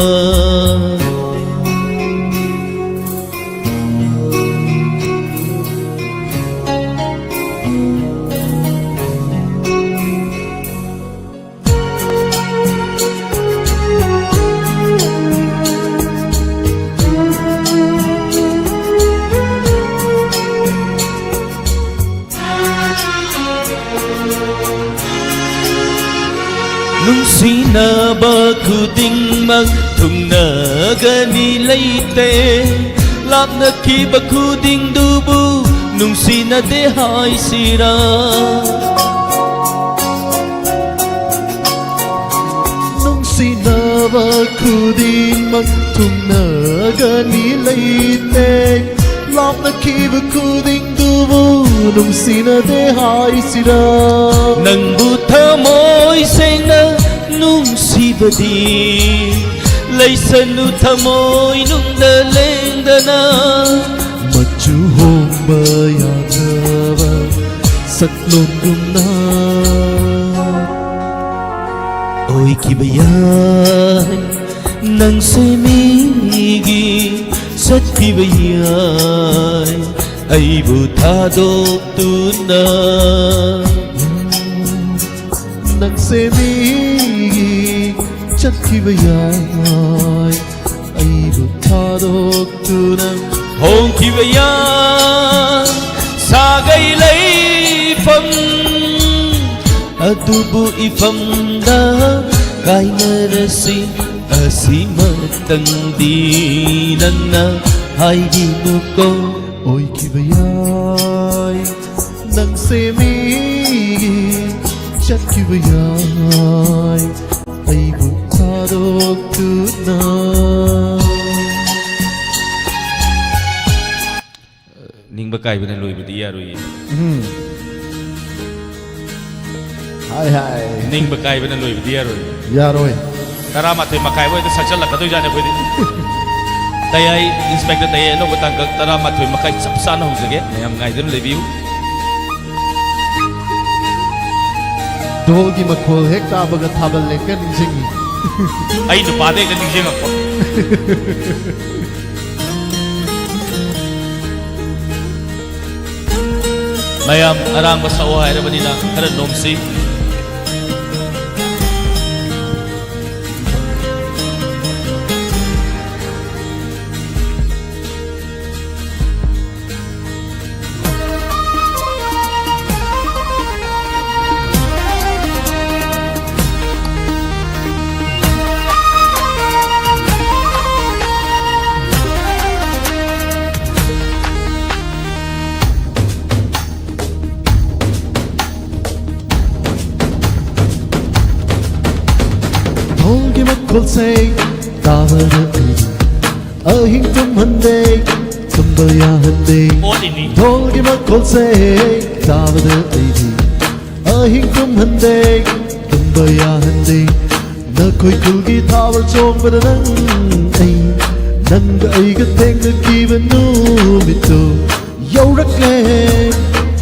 Nung sinaba kuding magtungnagani layte Lap na kiba kuding dubu Nung sinadehay sira Nung sinaba kuding magtungnagani layte Lap na kiba kuding dubu Nung sinadehay sira Nang butamoy sena nung sibadi Laysanu tamoy nung dalengdana Majuhong bayagaba saklong gumna Oy kibayan nang semigi sat kibayan ay butadok tuna Nang semigi chat kibayay ay butadok tunang Hong kibayan sagay layfam Adubo ifamda kay narasi asimatang dinan na ay ginuko Oy kibayay nang semigi chat kibayay ay butadok tunang Ning bakay ba na loy ba diya roy Hai hai Ning bakay ba na loy ba diya roy Yaroy Tara matoy makay ba ito saksyal lang katoy dyan pwede Tayay inspector tayay ano batang tara matoy makay sapsana hong sige Mayam ngay din review Dogi makhol hek tabaga thabal lekan jingi Ay nupade ka ning ako Mayam arang basa uhay na ba nila karan nomsi Dogi makhol say tabada ahing tum hande tumbaya hande Dogi makhol say tabada ahing tum hande tumbaya hande Na koi kulgi thawal chong bada nang ay Nang ga ay ga teng ga kiba nu mito Yau rak le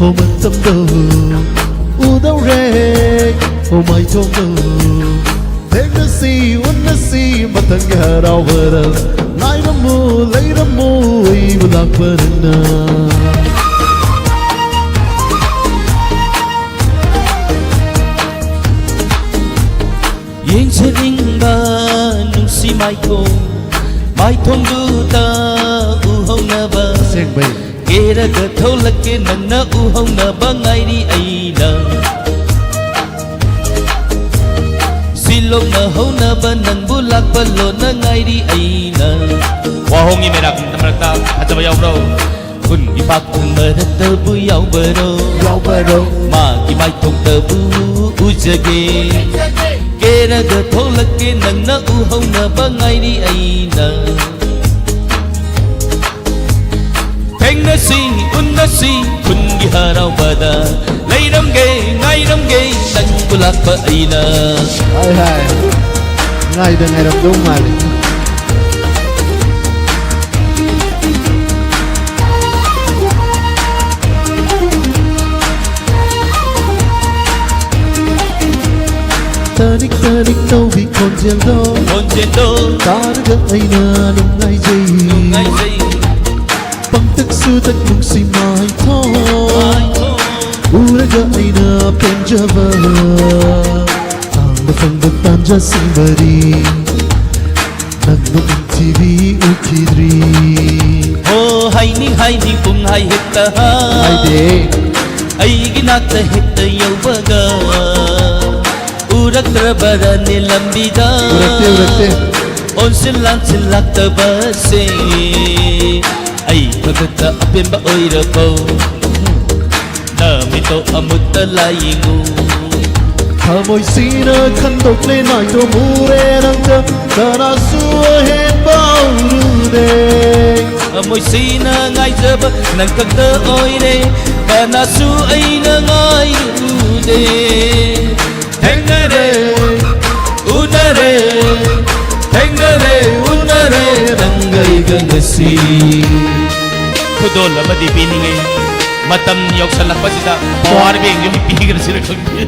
ho man tam do U dau re ho mai chong do Unnasi matang haraw haral Lai ramu ay bulak parana Yeng sering ba nung si Mai thong du ta u hong na ba Seng bay Kera ka tholak ke nan na u hong na ba ngai ri ai la Silong na ho na ba nan bulak palo na ngai ri ai na Wa hong ni merak tamarta at sabayaw bro ꯈꯨꯟꯒꯤ ꯄꯥꯈꯪ ꯃꯔꯛꯇꯕꯨ ꯌꯥꯎꯕꯔꯣ ꯃꯥꯒꯤ ꯃꯥꯏꯊꯣꯡꯇꯕꯨ ꯎꯖꯒꯦ ꯀꯦꯔꯒ ꯊꯣꯛꯂꯛꯀꯦ ꯅꯪꯅ ꯎꯍꯧꯅꯕ ꯉꯥꯏꯔꯤ ꯑꯩꯅ ꯊꯦꯡꯅꯁꯤ ꯎꯟꯅꯁꯤ ꯈꯨꯟꯒꯤ ꯍꯔꯥꯎꯕꯗ ꯂꯩꯔꯝꯒꯦ ꯉꯥꯏꯔꯝꯒꯦ ꯅꯪꯕꯨ ꯂꯥꯛꯄ ꯑꯩꯅ Hai Ngài đọc đúng mà Tarik đâu vì còn riêng đâu ta đã ai na nung ngay dây bằng tức xưa tất nung xì mai thôi uraga ai na penjava ang phần được tan ra sinh bari nang nung TV ukidri oh hay ni pung hay hekta ai de ai ginata hekta yaubaga uraktrabara ni lambida urakte on silak tabase ai pagata apemba oirabo na mito amutta layingu Thamoi sina khandok le nai to mure nang ta kana suwa hen bauru Amoy sina ngai jaba nang kakta oire kana su ai na ngai ude Thengare unare rangai gangasi Khudol amadi pininge matam yoksalakpasida pawar beng yumi pihigar sira khangye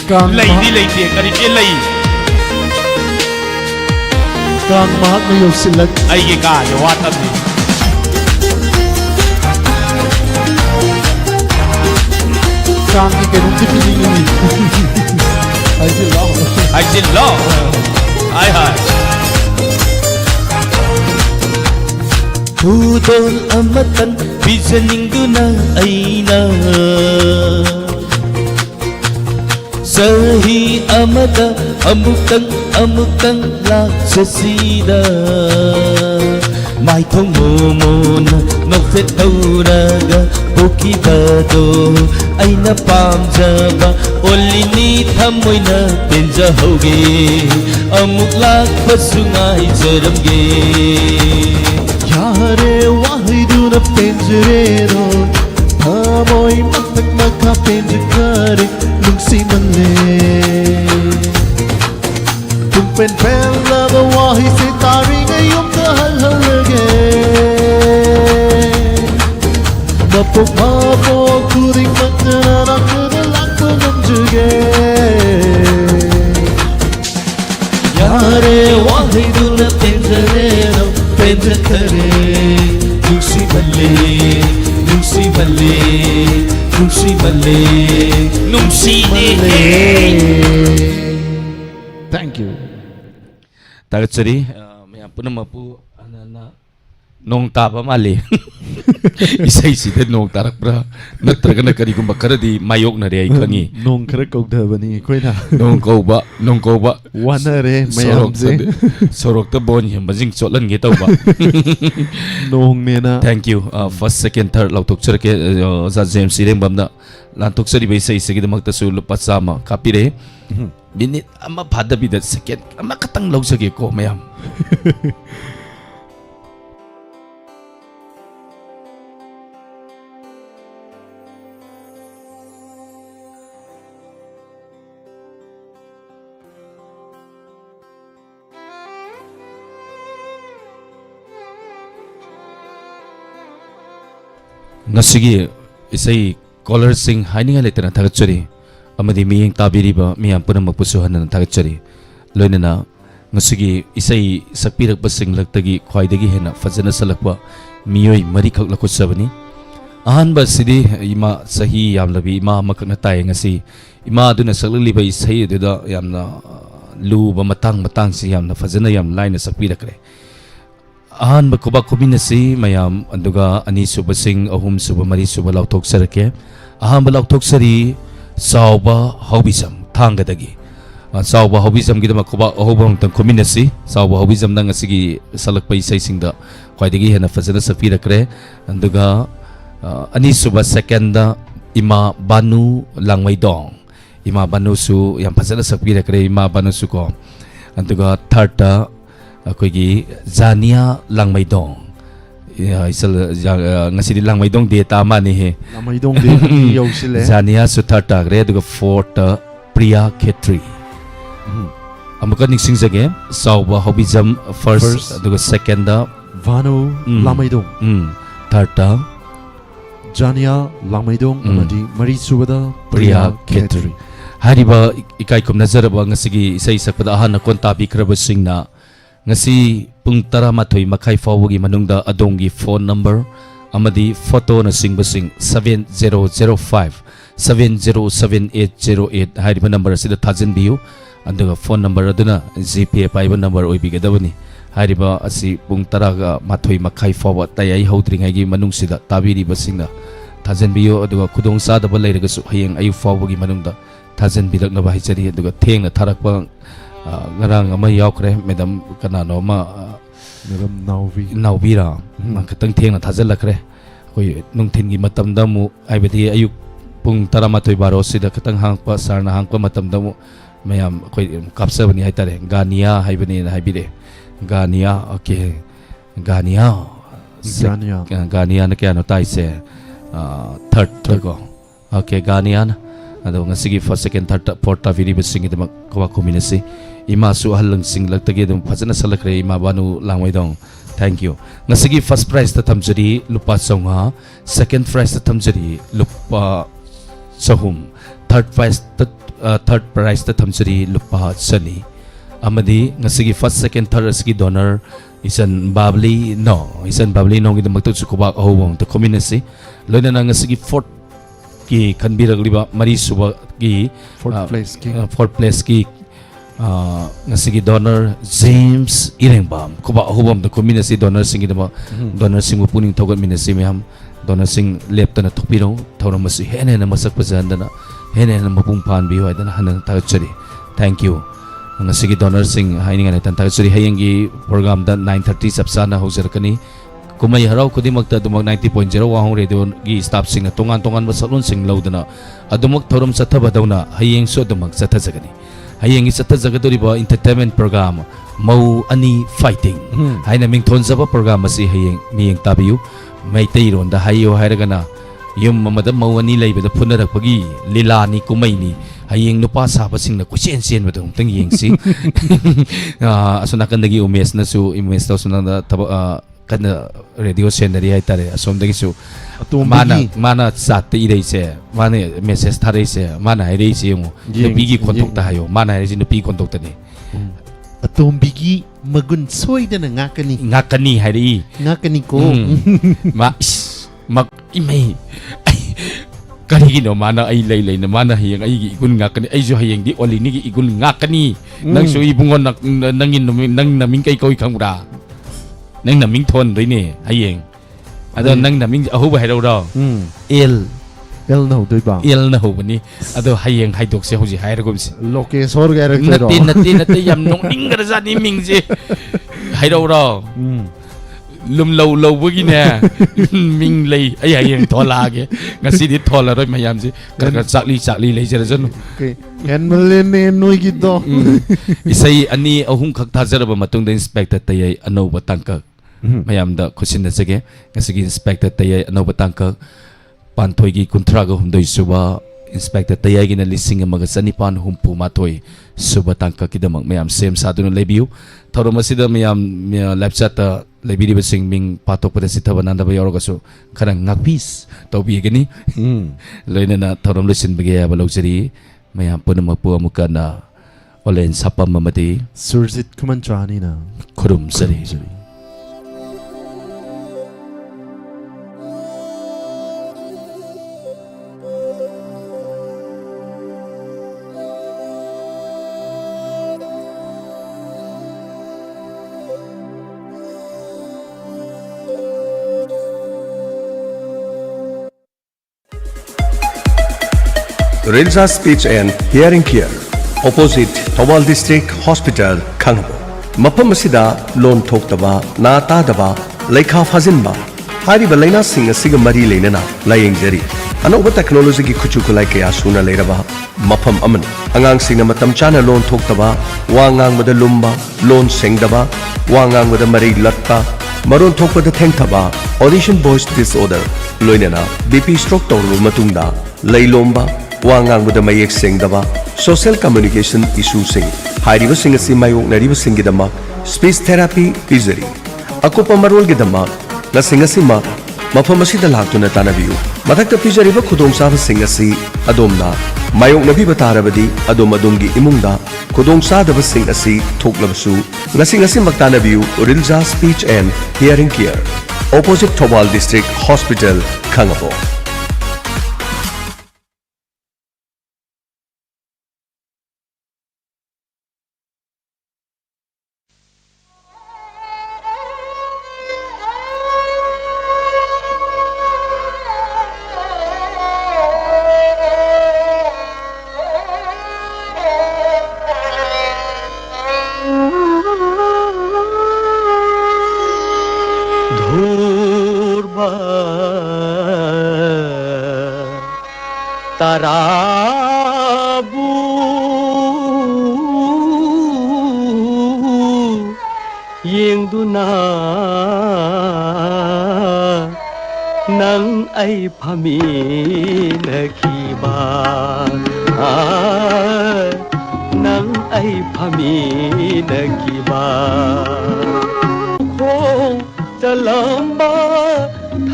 Lady kari ke lay Kang mahak na yung silag ay ge ka yo watam ni Kang ikanong tipiling yun Ay sila ay Hudol amatan bisaninguna ay na Sahi amada amukang laksasida Mai thong mo na nokfet auraga pokibado ay napamjaba only ni thamoy na penjahoge amuk lakpasu ngai jaramge Yare wahi duna penjero Thamoy matak makapenjakare nung si male Tung pen lava wahi se tari ngayong kahalhalage Mapok kuring magdananak kadalang panamjage Yare wahi duna penjero penjakare nung si male Thank you. Tagatsari, mayam po naman po, nung tapa mali. Isa-isita nung tarak pra. Natraga na kari kung bakaradi mayok na rin ay kangi. Nung karakog na ba ni Kuya na? Nung kau ba? Wana rin, mayam si. Sorok ta bon yung mazing solan gitaw ba? Nung nena. Thank you. First, second, third, lautok sir ke sa James Sireng bam na. Lantok sir iba isa-isa kita magtasulo pasama. Kapire. Binit ama pada bidat second. Ama katanglaw sa ko mayam. Nasigi isay caller sing haninga letana tagatsari amadi miyeng tabiriba miyam puna magpusuhan na tagatsari loina na ngasigi isay sakpirak basing lagtagi khwaidagi hena fazana salakwa miyoy marikak lakot sabani ahan ba sidi ima sahi yamlabi ima makak na tayo ngasi ima aduna saklaliba isay aduna yamna luba matang si yamna fazana yam line na sakpirak re ahan ba kubinasi mayam anduga ani suba sing ahum suba mari suba lautok sarake ahan ba lautok sari sauba hobisam thangadagi sauba hobisam gidama kuba ahobang tang kubinasi sauba hobisam nang asigi salakpai sai singda kwaidagi hena fazana sapirakre anduga Anisuba second Ima Banu Langmaidong. Ima Banu su yang pasal sakpira kare Ima Banu su ko. Antuga third akoigi Zania Langmaidong. Isal ngasi di Langmaidong de tama ni he. Langmaidong de yausile. Zania su third kare aduga fourth Priya Khetri. Amuka ningsing jage sauba hobijam first aduga second Vanu Langmaidong. Third Jania Langmaidong amadi mari subada Priya Khetri. Hariba ikai kum nazaraba ngasigi isai sakpada ahana kontabi krabasingna ngasi pung 12 makai fawagi manungda adongi phone number amadi photo na singbasing 7005 707808 hariba number asida thajin biu anduga phone number aduna GPA paiba number oibigadabani hariba asi pung 12 makai fawa tayai hodringai gi manungsida tabiri basingna thajin biu aduga khudong sadaba leiragasu hayeng ayu fawagi manungda thajin biraknaba haijari aduga thengna tharakpa ngarang ama yaukre madam kanano ma Madam Nauvira katang thengna thajallakre koi nungthin gi matamda mu aibati ayuk pung 12 baro sida katang hangpa sarna hangpa matamda mu mayam koi kapsabani haitare Gania haibani haibire Gania okay Gania na kya no taise third ko okay Gania na ado ngasigi first second third fourth viri besingi demak kawa kombinasi ima su halang singlag tagi dum phajana salakre ima Banu Langmaidong thank you ngasigi first prize ta thamjari lupa songa second prize ta thamjari lupa sahum third prize ta thamjari lupa sani amadi ngasigi first second third asigi donor isan babli no gi demak tu sukuba ahobong ta kombinasi loina na ngasigi fourth ki kanbiragliba mari suba ki fourth place ki ngasigi donor James Irengbam kuba ahubam the community donor singi dama donor sing puning thogat minasi meham donor sing lepta na thopiro thawra masi hene na masak pajandana hene na mapung phan bi hoidana hanan tagachari thank you ngasigi donor sing haininga na tan tagachari hayengi program da 9:30 sapsana haujarkani kumai harau kudimakta dumag 90.0 wahong radio gi staff sing na tongan masalun sing laudana adumag thorum sathaba dauna hayeng so dumag sathajagani hayeng sathajagdoriba entertainment program mau ani fighting haina ming thonjaba program asi hayeng miyeng tabiu maitai ronda hayo hairagana yum mamada mau ani leibada punarakpagi lilani kumaini hayeng nupa saba sing na kuchen badong tang yengsi asuna kandagi umes na su imes taw sunanda kana radio scenery ay tare asomdagi su mana sate ireise mana message thareise mana ireise yung bigi kontok ta hayo mana ireise nupi kontok ta ni atombigi magun soidana ngakani hari ngakani ko mak imay karigino mana ay laylay na mana hayang ay igun ngakani ay so hayang di oli ni igun ngakani nang so ibungon nangin nang naming kay ko ikamura nang naming thon ri ni hayeng ado nang naming ahuba hairo ro el na hodoi ba el na hobani ado hayeng haidok se hoji hairagom se lokesor ga rak ro nati yam nong ningar za ni ming je hairo ro lum low bagi ne ming lei ai hayeng thola ge ngasi di thola roi mayam je kar chakli lei jera jan okay en malen ne noi gi do isai ani ahum khak thajaraba matung da inspector tayai anoba tangka mayam da khusin na jage ngasi gi inspector tayai anoba tangka panthoi gi kunthra ga humdoi suba inspector tayai gi na lising amaga sanipan humpu matoi suba tangka kidamang mayam sem sadunu lebiu thoro masida mayam lapchat lebiri basing ming patok pada sitaba nanda ba yoro gaso kharang ngakpis tobi gani loina na thorom lesin bagya balojari mayam punama pu amuka na olen sapam mamati surjit kumantrani na khurum sari Rinsa Speech and Hearing Care, opposite Thawal District Hospital, Khangbo. Mapam asida lon thok taba, na ta daba, lekha fazin ba, हारिबा लैनासिंग असिगा मरी लेनना लायेंगजरी अनौबा technology की खुचु खुलाई कया सुना लेरबा मफम अमन अंगांगसिंग मतम चाना loan थोक्तबा वांगांगबदा लुम्बा loan सेंगदबा वांगांगबदा मरी लत्ता मरोन थोकपदा थेंगथबा ऑडिशन वॉइस डिसऑर्डर लोइनना बीपी स्ट्रोक तौरबा मतुंगदा लैलोंबा वांगांगबदा मयेक सेंगदबा सोशल कम्युनिकेशन इशूसिंग हारिबसिंग असि मायोंगनरिबसिंगदमा स्पीच थेरापी पिजरी अकुपा मरोलगिदमा नसिंगसिमा मफम असिदा लाक्तुना तानबियु मथक्ता पिजरिबा खुदोंसाबसिंग असि अदोमना मायोंगनबिबा तारबदि अदोम अदोमगी इमुंगदा खुदोंसादबसिंग असि थोक्लबसु नसिंगसि मक्तानबियु रिल्जा speech and hearing care opposite Thoubal district hospital खंगबो तराबू येंदुना नंग ऐ फमी नखीबा नंग ऐ फमी नखीबा खो चलम्बा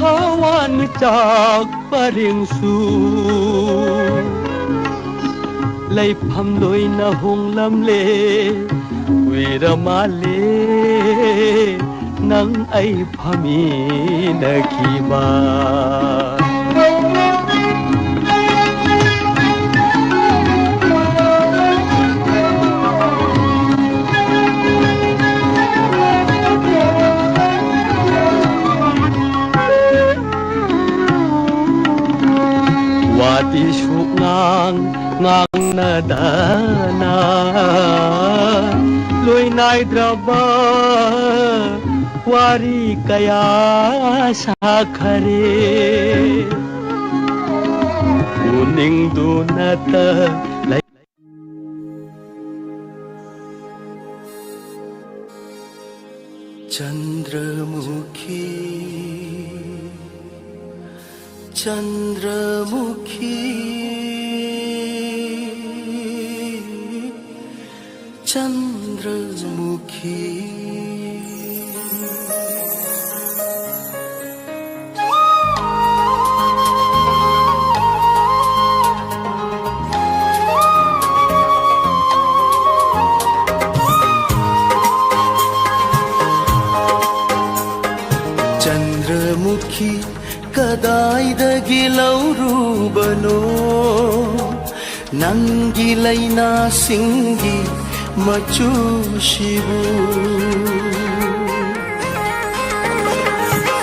थावान चाक परिंगसु लैफम लोइना होंगलमले विरमाले नंग ऐ फमी नखीबा Wati sukngang ngang nadana Loy nai draba Wari kaya sakhare Uning dunata Chandramukhi Chandramukhi Chandramukhi Chandramukhi Kadaidagi laurubano Nangi laina singi machushibu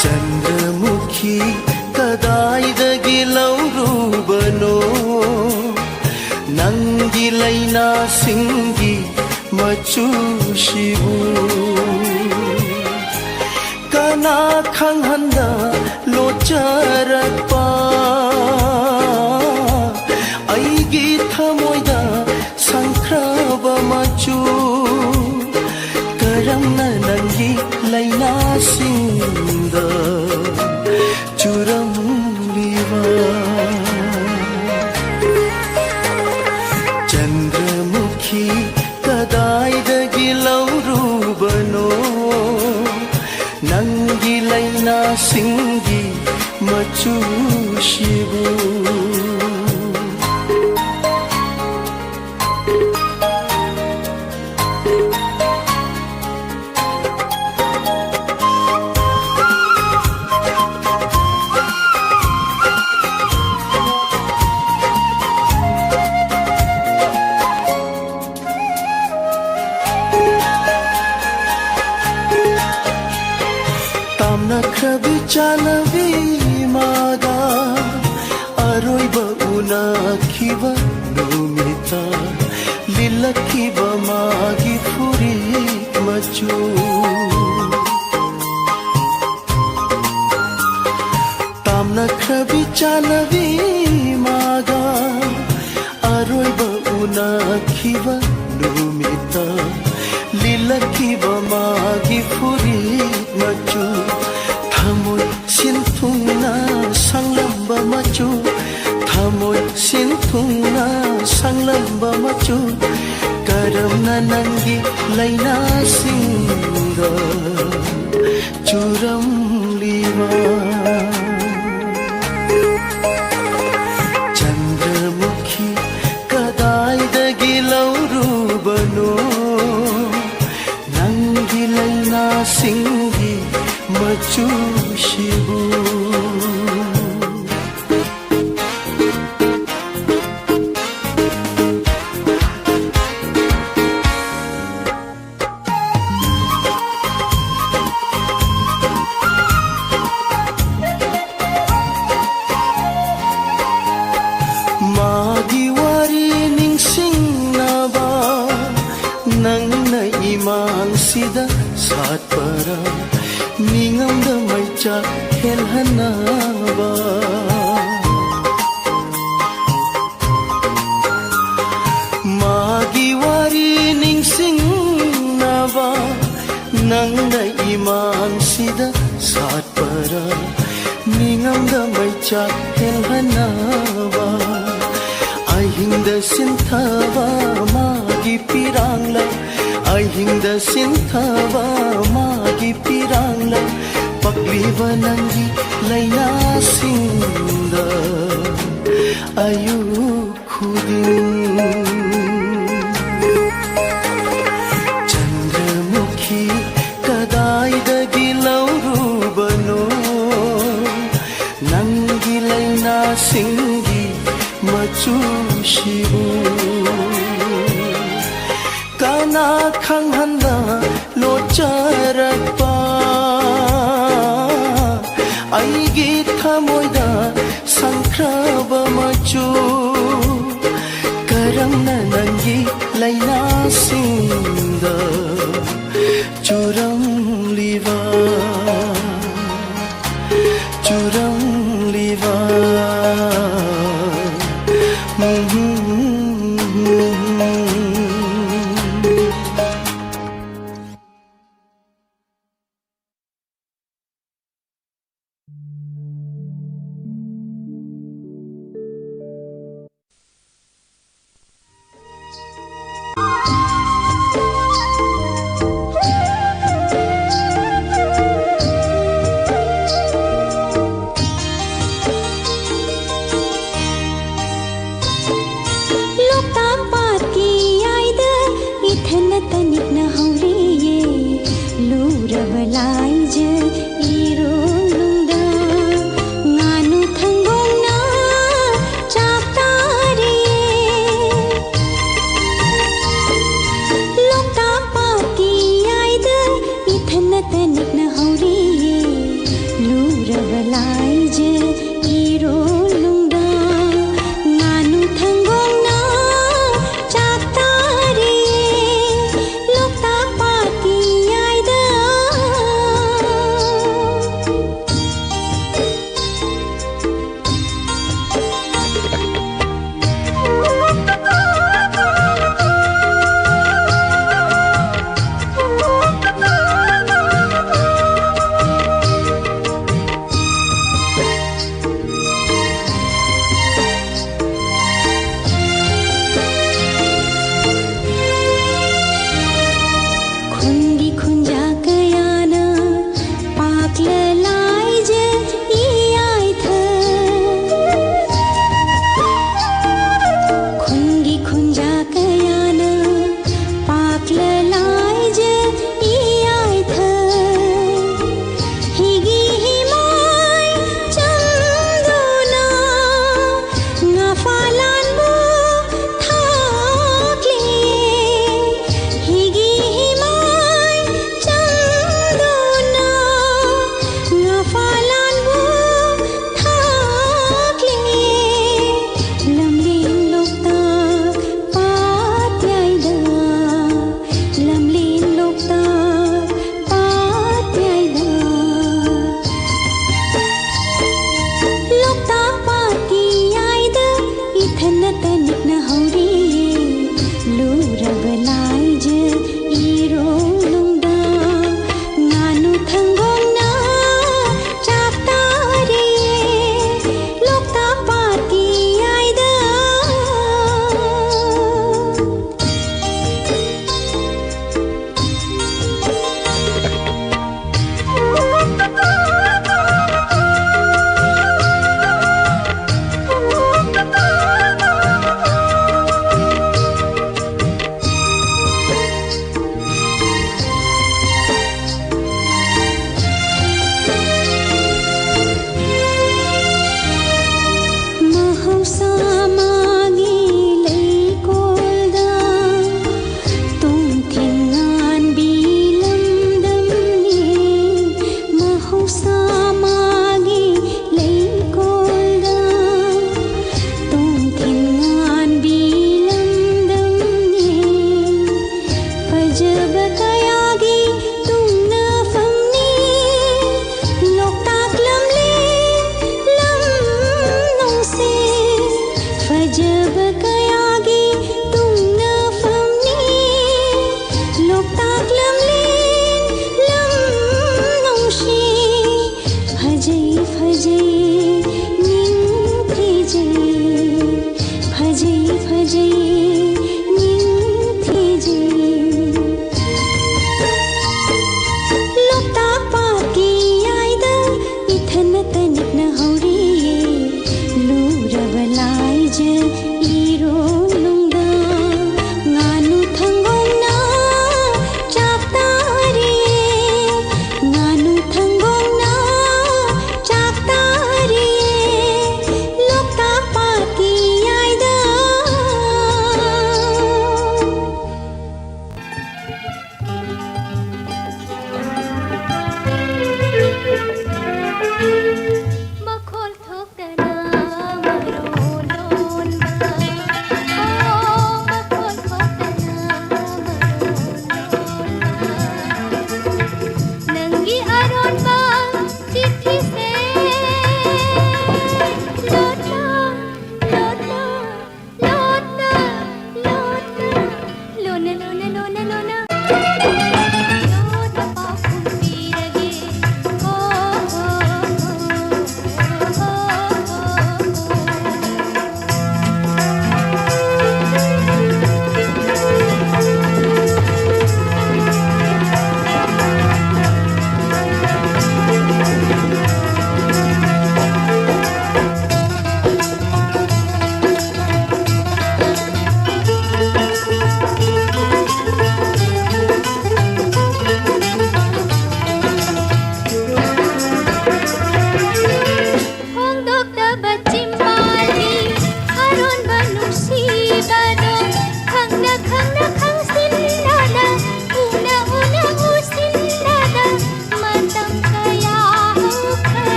Chandramukhi Kadaidagi laurubano Nangi laina singi machushibu Kana khanghanda लोचरपा आईगी थमोइदा संख्रब मचू करमना नंगी लैना सिंद चुरम लीवा चंद्रमुखी कदाइदगी लौरूबनो नंगी लैना सिंगी मचूशिबू तामना खबी चालवी मागा अरोइबा उनाखिबा नुमिता लिलखिबा मागी फुरी मचू furit macu thamoy sinthungna sanglamba macu thamoy sinthungna sanglamba macu karamna nangi laina singda churam liwa chandramukhi kadaidagi laurubano nangi laina singhi machu shibu sida saat para ningam da mai cha hel hanaba magi wari ning sing naba nang da iman sida saat para ningam da mai cha hel hanaba ai hinda sinthaba magi pirangla ai hinda sinthaba magi pirangla pakliba nangi laina sinda ayu khudin chandramukhi kadaidagi laurubano nangi laina singi machu shibu kana khanghanda locharakpa aigi thamoida sankraba machu karamna nangi laina sinda churam liwa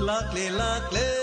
Lakle lakle